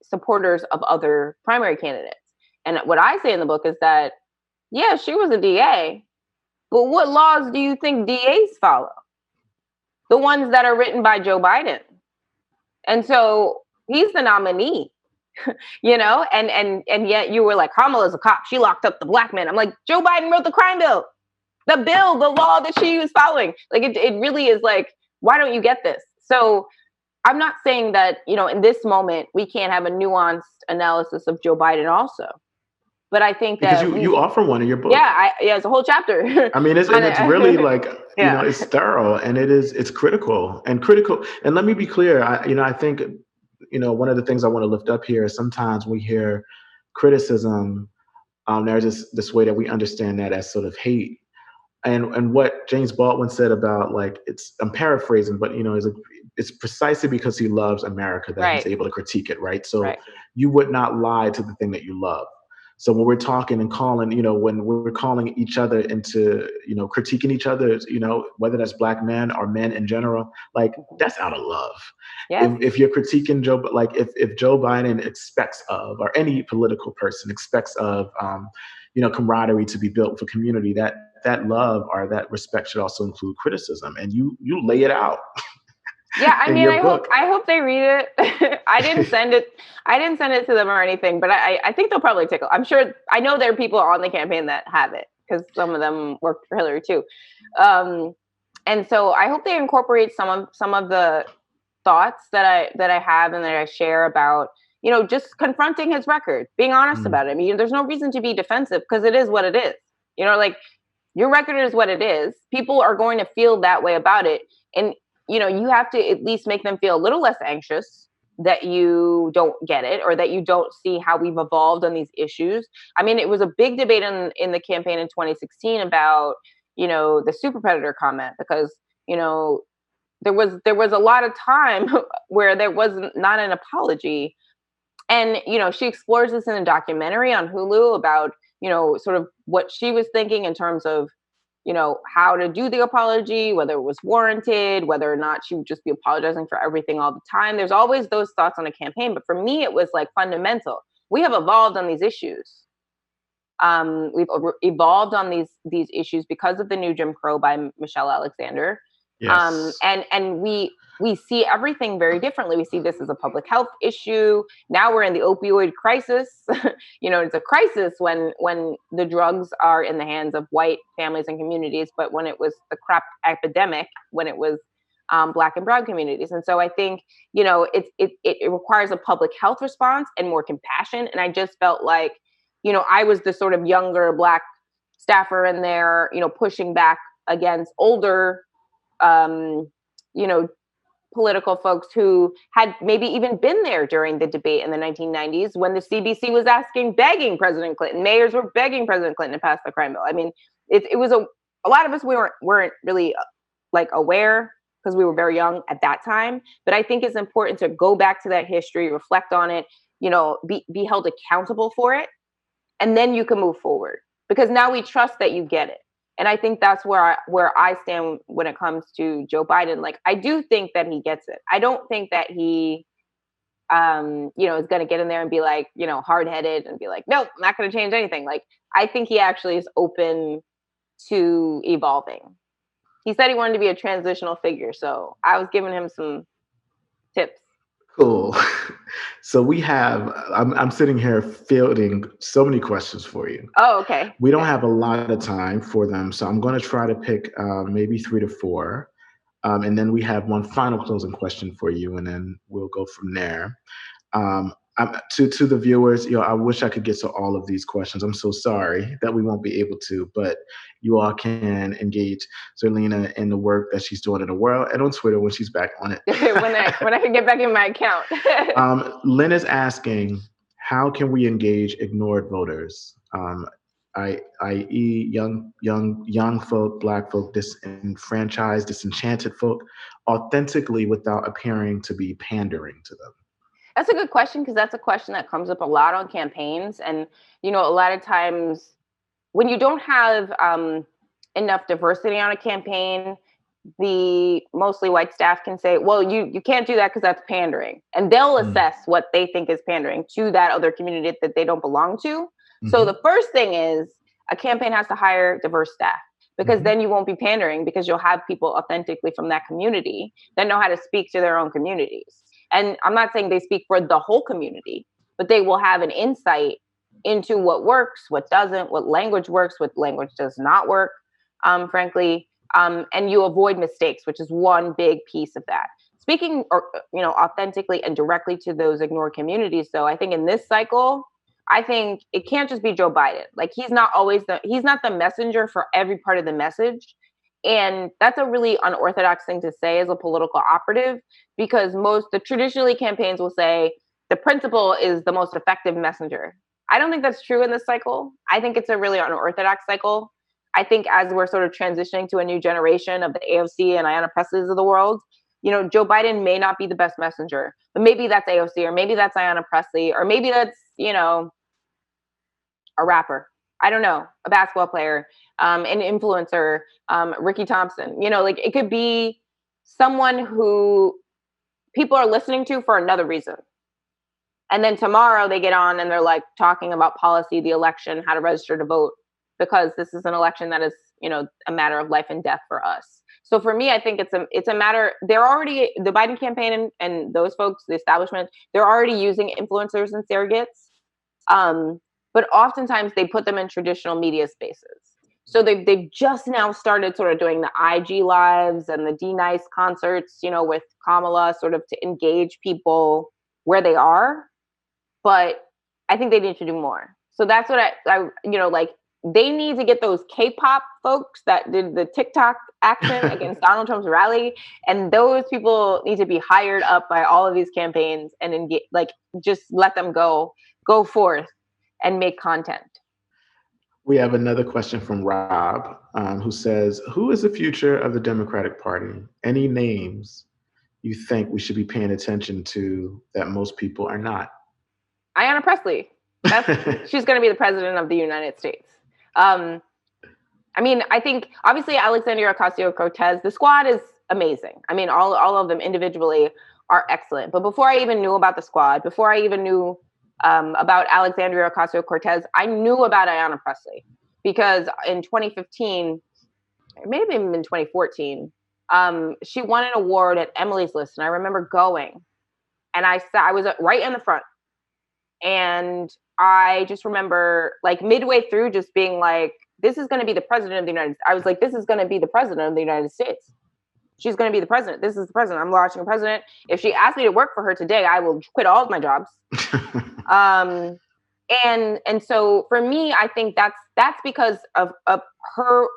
U: supporters of other primary candidates. And what I say in the book is that, yeah, she was a DA, but what laws do you think DAs follow? The ones that are written by Joe Biden. And so he's the nominee, and yet you were like, Kamala's a cop. She locked up the Black men. I'm like, Joe Biden wrote the crime bill. the bill, the law that she was following. Like it really is like, why don't you get this? So I'm not saying that, in this moment, we can't have a nuanced analysis of Joe Biden also. But I think that
F: because you offer one in your book.
U: Yeah, it's a whole chapter.
F: I mean, it's really like, it's thorough and it's critical. And let me be clear, I think, one of the things I want to lift up here is sometimes we hear criticism, there's this way that we understand that as sort of hate. And what James Baldwin said about I'm paraphrasing, but it's precisely because he loves America that he's able to critique it, right? So you would not lie to the thing that you love. So when we're talking and calling, when we're calling each other into, critiquing each other, whether that's Black men or men in general, that's out of love.
U: Yeah.
F: If you're critiquing Joe, if Joe Biden expects of, or any political person expects of, camaraderie to be built for community, that love or that respect should also include criticism, and you lay it out.
U: Yeah, I mean, I hope they read it. I didn't send it to them or anything, but I think they'll probably take it. I'm sure. I know there are people on the campaign that have it because some of them worked for Hillary too, and so I hope they incorporate some of the thoughts that I have and that I share about just confronting his record, being honest about it. I mean, there's no reason to be defensive because it is what it is. Your record is what it is. People are going to feel that way about it, and you have to at least make them feel a little less anxious that you don't get it or that you don't see how we've evolved on these issues. I mean, it was a big debate in the campaign in 2016 about, the super predator comment, because, there was a lot of time where there was not an apology. And, she explores this in a documentary on Hulu about, sort of what she was thinking in terms of, how to do the apology, whether it was warranted, whether or not she would just be apologizing for everything all the time. There's always those thoughts on a campaign. But for me, it was fundamental. We have evolved on these issues. We've evolved on these issues because of the new Jim Crow by Michelle Alexander.
F: Yes.
U: And we see everything very differently. We see this as a public health issue. Now we're in the opioid crisis. It's a crisis when the drugs are in the hands of white families and communities, but when it was the crap epidemic, when it was Black and brown communities. And so I think, it requires a public health response and more compassion. And I just felt like, I was the sort of younger Black staffer in there, pushing back against older, political folks who had maybe even been there during the debate in the 1990s when the CBC was begging President Clinton, mayors were begging President Clinton to pass the crime bill. I mean, it was a lot of us, we weren't really aware because we were very young at that time. But I think it's important to go back to that history, reflect on it, be held accountable for it. And then you can move forward because now we trust that you get it. And I think that's where I stand when it comes to Joe Biden. I do think that he gets it. I don't think that he, is going to get in there and be hard-headed and be like, nope, I'm not going to change anything. I think he actually is open to evolving. He said he wanted to be a transitional figure. So I was giving him some tips.
F: Cool. So I'm sitting here fielding so many questions for you.
U: Oh, okay.
F: We don't have a lot of time for them. So I'm going to try to pick maybe 3 to 4. And then we have one final closing question for you, and then we'll go from there. To the viewers, I wish I could get to all of these questions. I'm so sorry that we won't be able to, but you all can engage Zerlina in the work that she's doing in the world and on Twitter when she's back on it.
U: when I can get back in my account.
F: Lynn is asking, how can we engage ignored voters, i.e. young folk, Black folk, disenfranchised, disenchanted folk, authentically without appearing to be pandering to them?
U: That's a good question because that's a question that comes up a lot on campaigns. And, a lot of times when you don't have enough diversity on a campaign, the mostly white staff can say, well, you can't do that because that's pandering. And they'll assess what they think is pandering to that other community that they don't belong to. Mm-hmm. So the first thing is a campaign has to hire diverse staff because then you won't be pandering because you'll have people authentically from that community that know how to speak to their own communities. And I'm not saying they speak for the whole community, but they will have an insight into what works, what doesn't, what language works, what language does not work. frankly, and you avoid mistakes, which is one big piece of that. Speaking, authentically and directly to those ignored communities, though, I think in this cycle, I think it can't just be Joe Biden. Like, he's not the messenger for every part of the message. And that's a really unorthodox thing to say as a political operative, because traditionally campaigns will say the principal is the most effective messenger. I don't think that's true in this cycle. I think it's a really unorthodox cycle. I think as we're sort of transitioning to a new generation of the AOC and Ayanna Presleys of the world, Joe Biden may not be the best messenger, but maybe that's AOC, or maybe that's Ayanna Pressley, or maybe that's, a rapper. I don't know, a basketball player, an influencer, Ricky Thompson. It could be someone who people are listening to for another reason. And then tomorrow they get on and they're like talking about policy, the election, how to register to vote, because this is an election that is, a matter of life and death for us. So for me, I think it's a matter, they're already, the Biden campaign and those folks, the establishment, they're already using influencers and surrogates. But oftentimes they put them in traditional media spaces. So they've just now started sort of doing the IG lives and the D-Nice concerts, with Kamala, sort of to engage people where they are. But I think they need to do more. So that's what I they need to get those K-pop folks that did the TikTok action against Donald Trump's rally. And those people need to be hired up by all of these campaigns and engage, just let them go forth and make content.
F: We have another question from Rob, who says, who is the future of the Democratic Party? Any names you think we should be paying attention to that most people are not?
U: Ayanna Pressley. She's going to be the president of the United States. I think obviously Alexandria Ocasio-Cortez, the squad is amazing. All of them individually are excellent. But before I even knew about the squad, before I even knew about Alexandria Ocasio-Cortez, I knew about Ayanna Pressley, because in 2015, it may have even been 2014, she won an award at Emily's List, and I remember going, and I was right in the front, and I just remember midway through just being like, this is going to be the president of the United States. I was like, this is going to be the president of the United States. She's going to be the president. This is the president. I'm watching a president. If she asked me to work for her today, I will quit all of my jobs. And so for me, I think that's because of her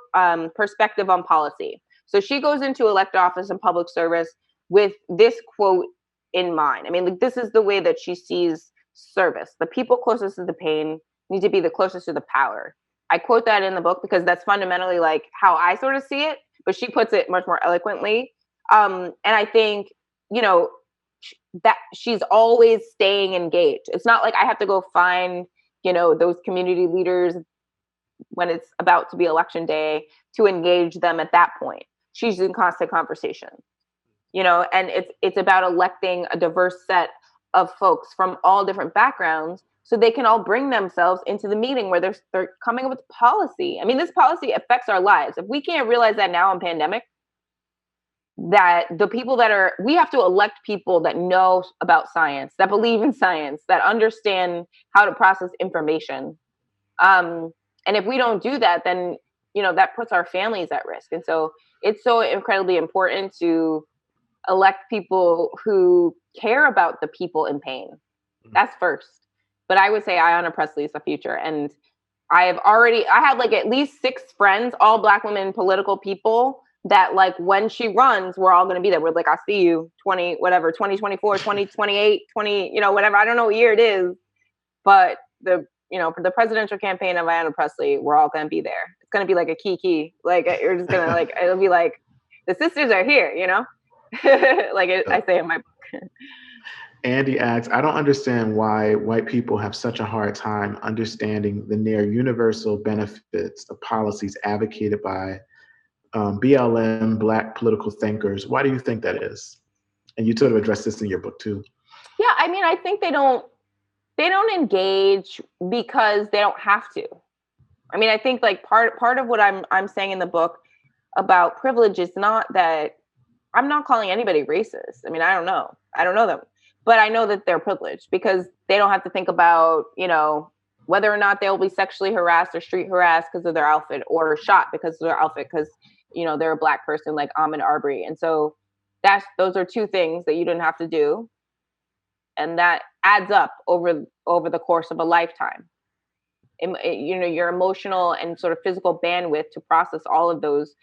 U: perspective on policy. So she goes into elected office and public service with this quote in mind. This is the way that she sees service. The people closest to the pain need to be the closest to the power. I quote that in the book because that's fundamentally how I sort of see it, but she puts it much more eloquently. And I think, that she's always staying engaged. It's not like I have to go find, those community leaders when it's about to be election day to engage them at that point. She's in constant conversation, and it's about electing a diverse set of folks from all different backgrounds so they can all bring themselves into the meeting where they're coming up with policy. This policy affects our lives. If we can't realize that now in pandemic, that the people we have to elect people that know about science, that believe in science, that understand how to process information. And if we don't do that, then, that puts our families at risk. And so it's so incredibly important to elect people who care about the people in pain. That's first. But I would say Ayanna Pressley is the future. And I had at least 6 friends, all Black women, political people, that when she runs, we're all going to be there. We're like, I see you 2024, 2028, whatever. I don't know what year it is, but for the presidential campaign of Ayanna Pressley, we're all going to be there. It's going to be like a kiki. You're just going to it'll be like, the sisters are here, I say in my book.
F: Andy asks, I don't understand why white people have such a hard time understanding the near universal benefits of policies advocated by BLM, Black political thinkers. Why do you think that is? And you sort of address this in your book too.
U: Yeah, I think they don't engage because they don't have to. I think part of what I'm saying in the book about privilege is not that I'm not calling anybody racist. I don't know them, but I know that they're privileged because they don't have to think about, whether or not they'll be sexually harassed or street harassed because of their outfit, or shot because of their outfit because, you know, they're a Black person like Ahmaud Arbery. And so those are two things that you didn't have to do. And that adds up over the course of a lifetime. You know, your emotional and sort of physical bandwidth to process all of those,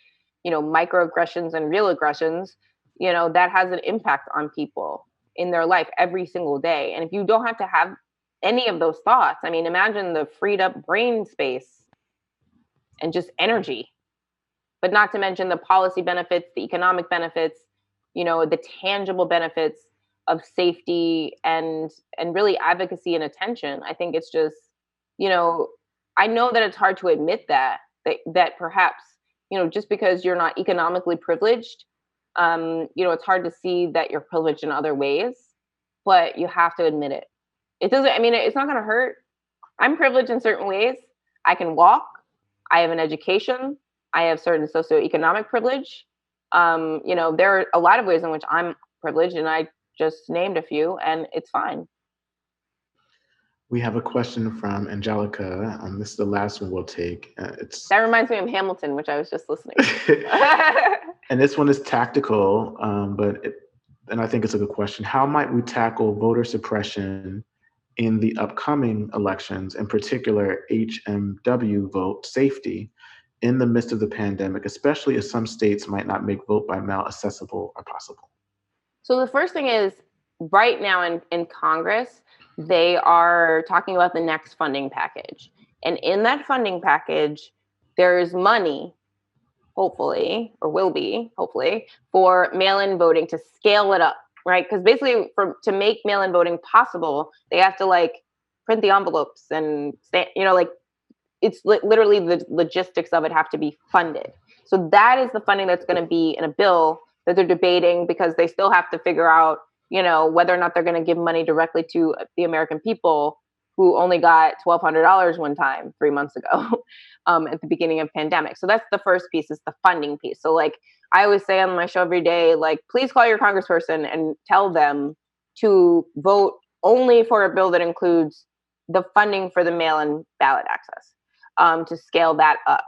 U: you know, microaggressions and real aggressions, you know, that has an impact on people in their life every single day. And if you don't have to have any of those thoughts, I mean, imagine the freed up brain space and just energy, but not to mention the policy benefits, the economic benefits, you know, the tangible benefits of safety and really advocacy and attention. I think it's just, you know, I know that it's hard to admit that perhaps, you know, just because you're not economically privileged, you know, it's hard to see that you're privileged in other ways, but you have to admit it. It doesn't, I mean, it's not going to hurt. I'm privileged in certain ways. I can walk. I have an education. I have certain socioeconomic privilege. You know, there are a lot of ways in which I'm privileged, and I just named a few, and it's fine.
F: We have a question from Angelica. This is the last one we'll take.
U: That reminds me of Hamilton, which I was just listening to.
F: And this one is tactical, and I think it's a good question. How might we tackle voter suppression in the upcoming elections, in particular HMW vote safety, in the midst of the pandemic, especially as some states might not make vote by mail accessible or possible?
U: So the first thing is, right now in Congress, they are talking about the next funding package. And in that funding package, there is money, hopefully, or will be, hopefully, for mail-in voting to scale it up, right? Because basically, to make mail-in voting possible, they have to like print the envelopes and, you know, like it's literally the logistics of it have to be funded. So that is the funding that's going to be in a bill that they're debating, because they still have to figure out, you know, whether or not they're going to give money directly to the American people who only got $1,200 one time 3 months ago at the beginning of pandemic. So that's the first piece, is the funding piece. So like I always say on my show every day, like, please call your congressperson and tell them to vote only for a bill that includes the funding for the mail-in ballot access, to scale that up.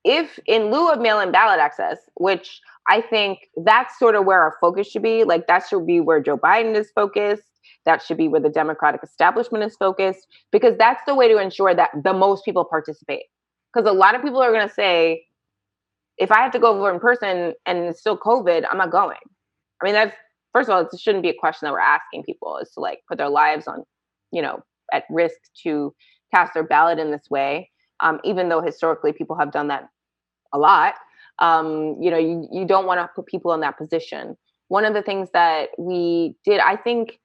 U: If in lieu of mail-in ballot access, which I think that's sort of where our focus should be, like that should be where Joe Biden is focused. That should be where the Democratic establishment is focused, because that's the way to ensure that the most people participate. Because a lot of people are going to say, if I have to go vote in person and it's still COVID, I'm not going. I mean, that's, first of all, it shouldn't be a question that we're asking people, is to like put their lives on, you know, at risk to cast their ballot in this way. Even though historically people have done that a lot. You know, you don't want to put people in that position. One of the things that we did, I think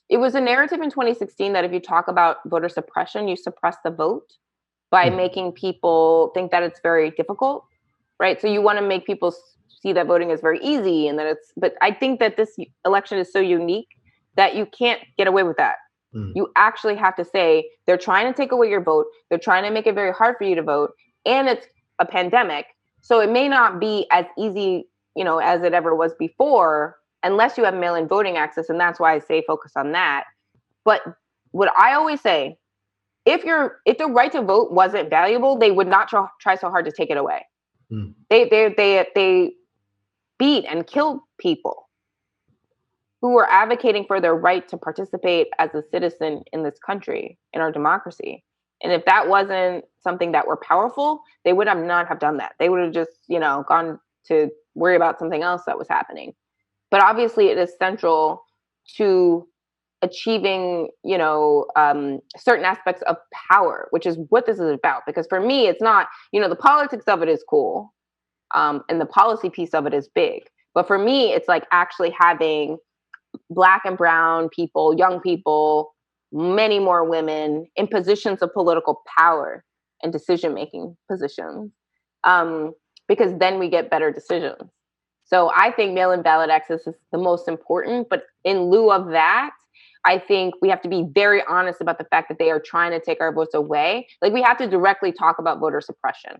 U: it was a narrative in 2016 that if you talk about voter suppression, you suppress the vote by making people think that it's very difficult, right? So you want to make people see that voting is very easy, and that it's, but I think that this election is so unique that you can't get away with that. You actually have to say, they're trying to take away your vote. They're trying to make it very hard for you to vote. And it's a pandemic. So it may not be as easy, you know, as it ever was before, unless you have mail-in voting access. And that's why I say focus on that. But what I always say, if the right to vote wasn't valuable, they would not try so hard to take it away. They beat and killed people who were advocating for their right to participate as a citizen in this country, in our democracy. And if that wasn't something that were powerful, they would not have done that. They would have just, you know, gone to worry about something else that was happening. But obviously it is central to achieving, you know, certain aspects of power, which is what this is about. Because for me, it's not, you know, the politics of it is cool. And the policy piece of it is big. But for me, it's like actually having Black and brown people, young people, many more women in positions of political power and decision-making positions, because then we get better decisions. So I think mail-in ballot access is the most important, but in lieu of that, I think we have to be very honest about the fact that they are trying to take our votes away. Like, we have to directly talk about voter suppression,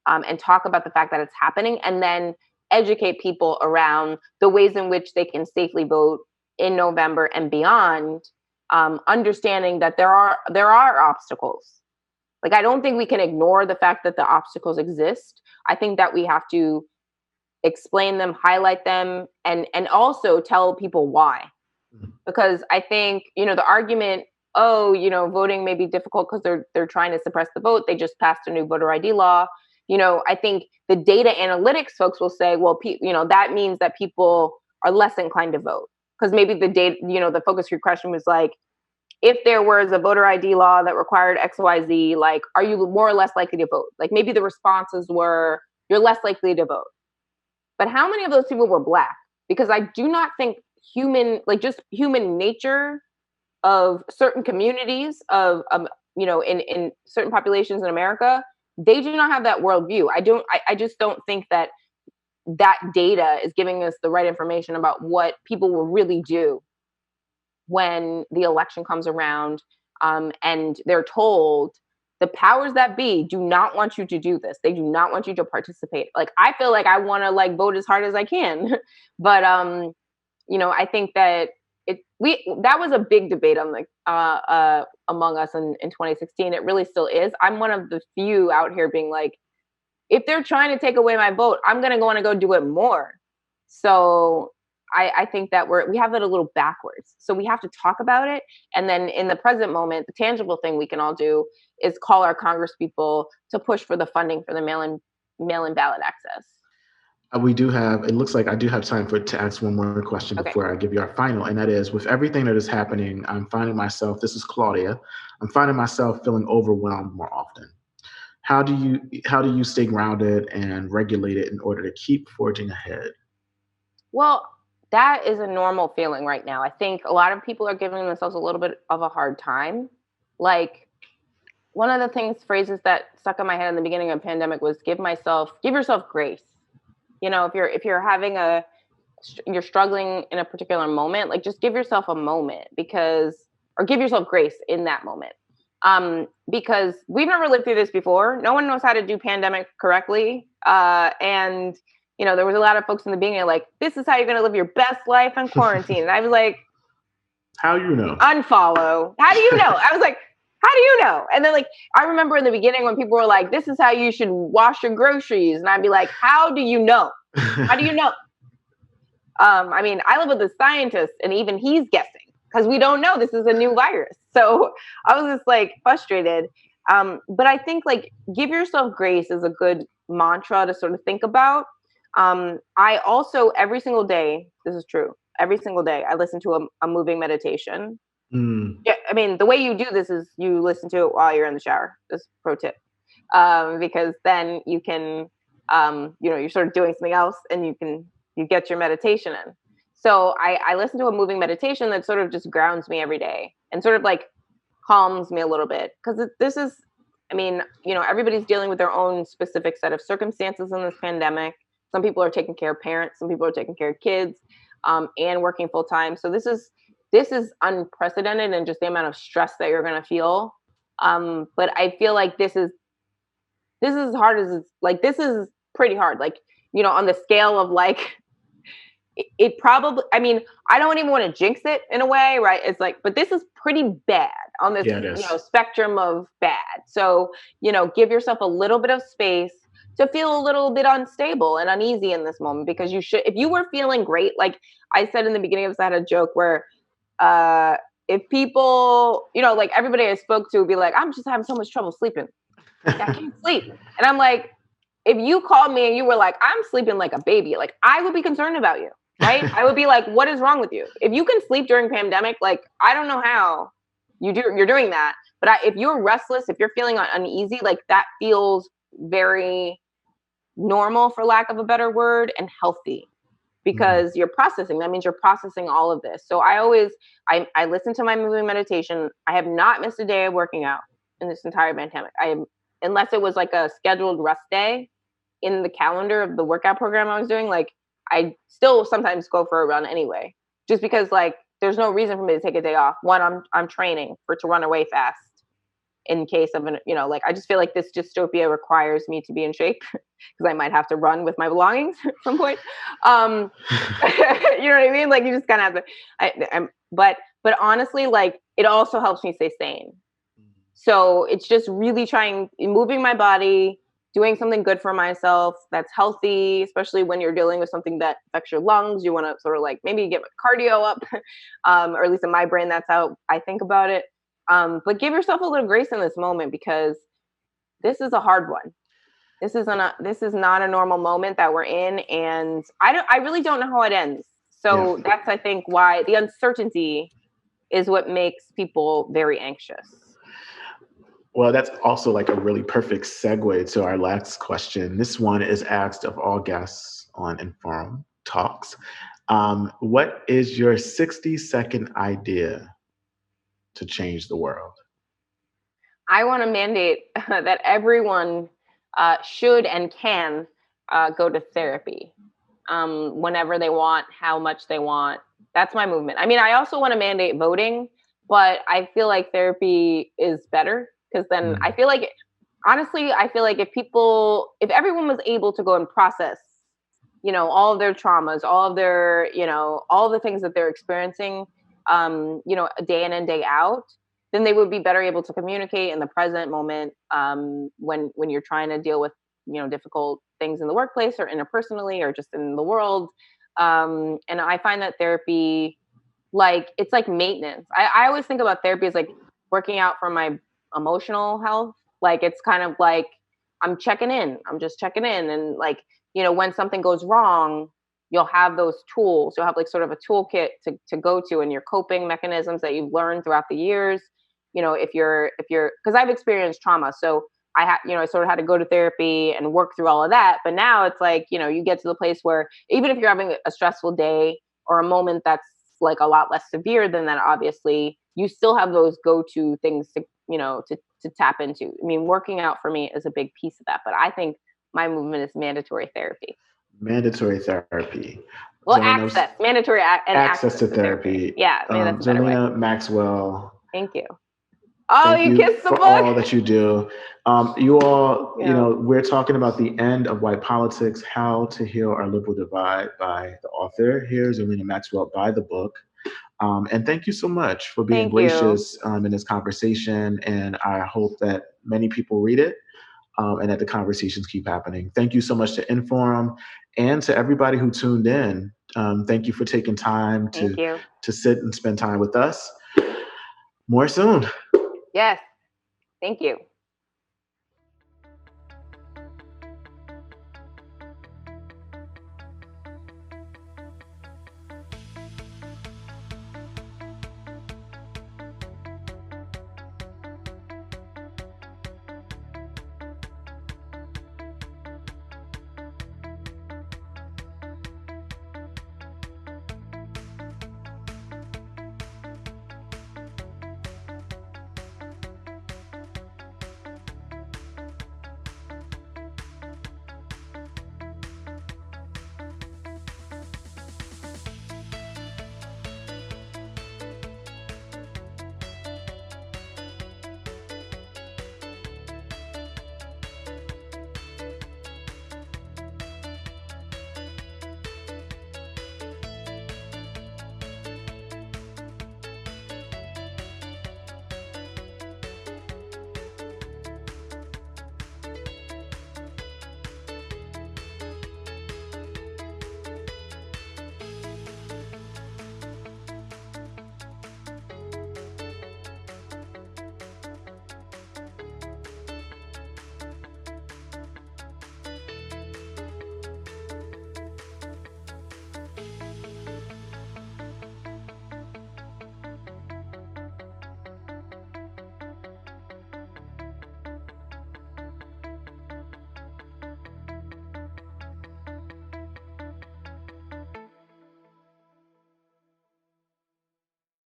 U: and talk about the fact that it's happening, and then educate people around the ways in which they can safely vote in November and beyond, understanding that there are obstacles. Like, I don't think we can ignore the fact that the obstacles exist. I think that we have to explain them, highlight them, and also tell people why. Because I think, the argument, voting may be difficult because they're trying to suppress the vote. They just passed a new voter ID law. I think the data analytics folks will say, well, that means that people are less inclined to vote. Because maybe the data, the focus group question was like, if there was a voter ID law that required XYZ, like, are you more or less likely to vote? Like, maybe the responses were, you're less likely to vote. But how many of those people were Black? Because I do not think human nature of certain communities in certain populations in America, they do not have that worldview. I just don't think that data is giving us the right information about what people will really do when the election comes around, and they're told the powers that be do not want you to do this. They do not want you to participate. Like, I feel like I want to vote as hard as I can, but I think that that was a big debate on among us in 2016. It really still is. I'm one of the few out here being like, if they're trying to take away my vote, I'm going to want to go do it more. So I think that we have it a little backwards. So we have to talk about it. And then in the present moment, the tangible thing we can all do is call our congresspeople to push for the funding for the mail-in ballot access.
F: We do have, it looks like I do have time to ask one more question before I give you our final. And that is, with everything that is happening, I'm finding myself, this is Claudia, I'm finding myself feeling overwhelmed more often. How do you stay grounded and regulated in order to keep forging ahead?
U: Well, that is a normal feeling right now. I think a lot of people are giving themselves a little bit of a hard time. Like, one of the phrases that stuck in my head in the beginning of the pandemic was give yourself grace. If you're you're struggling in a particular moment, like, just give yourself a moment or give yourself grace in that moment. Because we've never lived through this before. No one knows how to do pandemic correctly. And there was a lot of folks in the beginning like, this is how you're going to live your best life in quarantine. And I was like,
F: how you know?
U: Unfollow. How do you know? I was like, how do you know? And then, like, I remember in the beginning when people were like, this is how you should wash your groceries. And I'd be like, how do you know? How do you know? I mean, I live with a scientist and even he's guessing because we don't know. This is a new virus. So I was just like frustrated. But I think, like, give yourself grace is a good mantra to sort of think about. I also, every single day, this is true, every single day, I listen to a moving meditation. Yeah, I mean, the way you do this is you listen to it while you're in the shower. Just pro tip. Because then you can, you're sort of doing something else and you get your meditation in. So I listen to a moving meditation that sort of just grounds me every day and sort of like calms me a little bit. Because this is, I mean, everybody's dealing with their own specific set of circumstances in this pandemic. Some people are taking care of parents, some people are taking care of kids, and working full time. So this is unprecedented in just the amount of stress that you're going to feel. But I feel like this is as hard as this is pretty hard. Like, on the scale of like, it probably, I mean, I don't even want to jinx it in a way, right? It's like, but this is pretty bad on this, spectrum of bad. So, give yourself a little bit of space to feel a little bit unstable and uneasy in this moment, because if you were feeling great, like I said in the beginning of this, I had a joke where, if people, like everybody I spoke to would be like, I'm just having so much trouble sleeping. I can't sleep. And I'm like, if you called me and you were like, I'm sleeping like a baby, like I would be concerned about you, right? I would be like, what is wrong with you? If you can sleep during pandemic, like, I don't know how you're doing that. But if you're restless, if you're feeling uneasy, like that feels very normal, for lack of a better word, and healthy. Because you're processing. That means you're processing all of this. So I listen to my moving meditation. I have not missed a day of working out in this entire pandemic. Unless it was like a scheduled rest day in the calendar of the workout program I was doing, like I still sometimes go for a run anyway, just because like there's no reason for me to take a day off. One, I'm training to run away fast in case of like, I just feel like this dystopia requires me to be in shape because I might have to run with my belongings at some point. You know what I mean? Like you just kind of have to, but But honestly, like, it also helps me stay sane. So it's just really moving my body, doing something good for myself that's healthy, especially when you're dealing with something that affects your lungs. You want to sort of like maybe get cardio up, or at least in my brain, that's how I think about it. But give yourself a little grace in this moment, because this is a hard one. This is not a normal moment that we're in, and I really don't know how it ends. So that's, I think, why the uncertainty is what makes people very anxious.
F: Well, that's also like a really perfect segue to our last question. This one is asked of all guests on Inforum Talks. What is your 60-second idea to change the world?
U: I want to mandate that everyone should and can go to therapy whenever they want, how much they want. That's my movement. I mean, I also want to mandate voting, but I feel like therapy is better, because then I feel like, honestly, I feel like if everyone was able to go and process, all of their traumas, all of their, all the things that they're experiencing, day in and day out, then they would be better able to communicate in the present moment, when you're trying to deal with, difficult things in the workplace or interpersonally or just in the world. And I find that therapy, it's like maintenance. I always think about therapy as like working out for my emotional health. Like, it's kind of like I'm just checking in. And like, when something goes wrong, you'll have those tools. You'll have like sort of a toolkit to go to, and your coping mechanisms that you've learned throughout the years. If you're, because I've experienced trauma, so I sort of had to go to therapy and work through all of that. But now it's like, you get to the place where even if you're having a stressful day or a moment that's like a lot less severe than that, obviously, you still have those go-to things to tap into. I mean, working out for me is a big piece of that, but I think my movement is mandatory therapy.
F: Mandatory therapy.
U: Well, mandatory access to therapy. Yeah, maybe that's a better way.
F: Zerlina Maxwell.
U: Thank you. Oh, you kissed the book.
F: For all that you do. You all, we're talking about The End of White Politics, How to Heal Our Liberal Divide by the author here, Zerlina Maxwell, by the book. And thank you so much for being gracious in this conversation. And I hope that many people read it and that the conversations keep happening. Thank you so much to Inforum and to everybody who tuned in. Thank you for taking time to sit and spend time with us. More soon.
U: Yes. Thank you.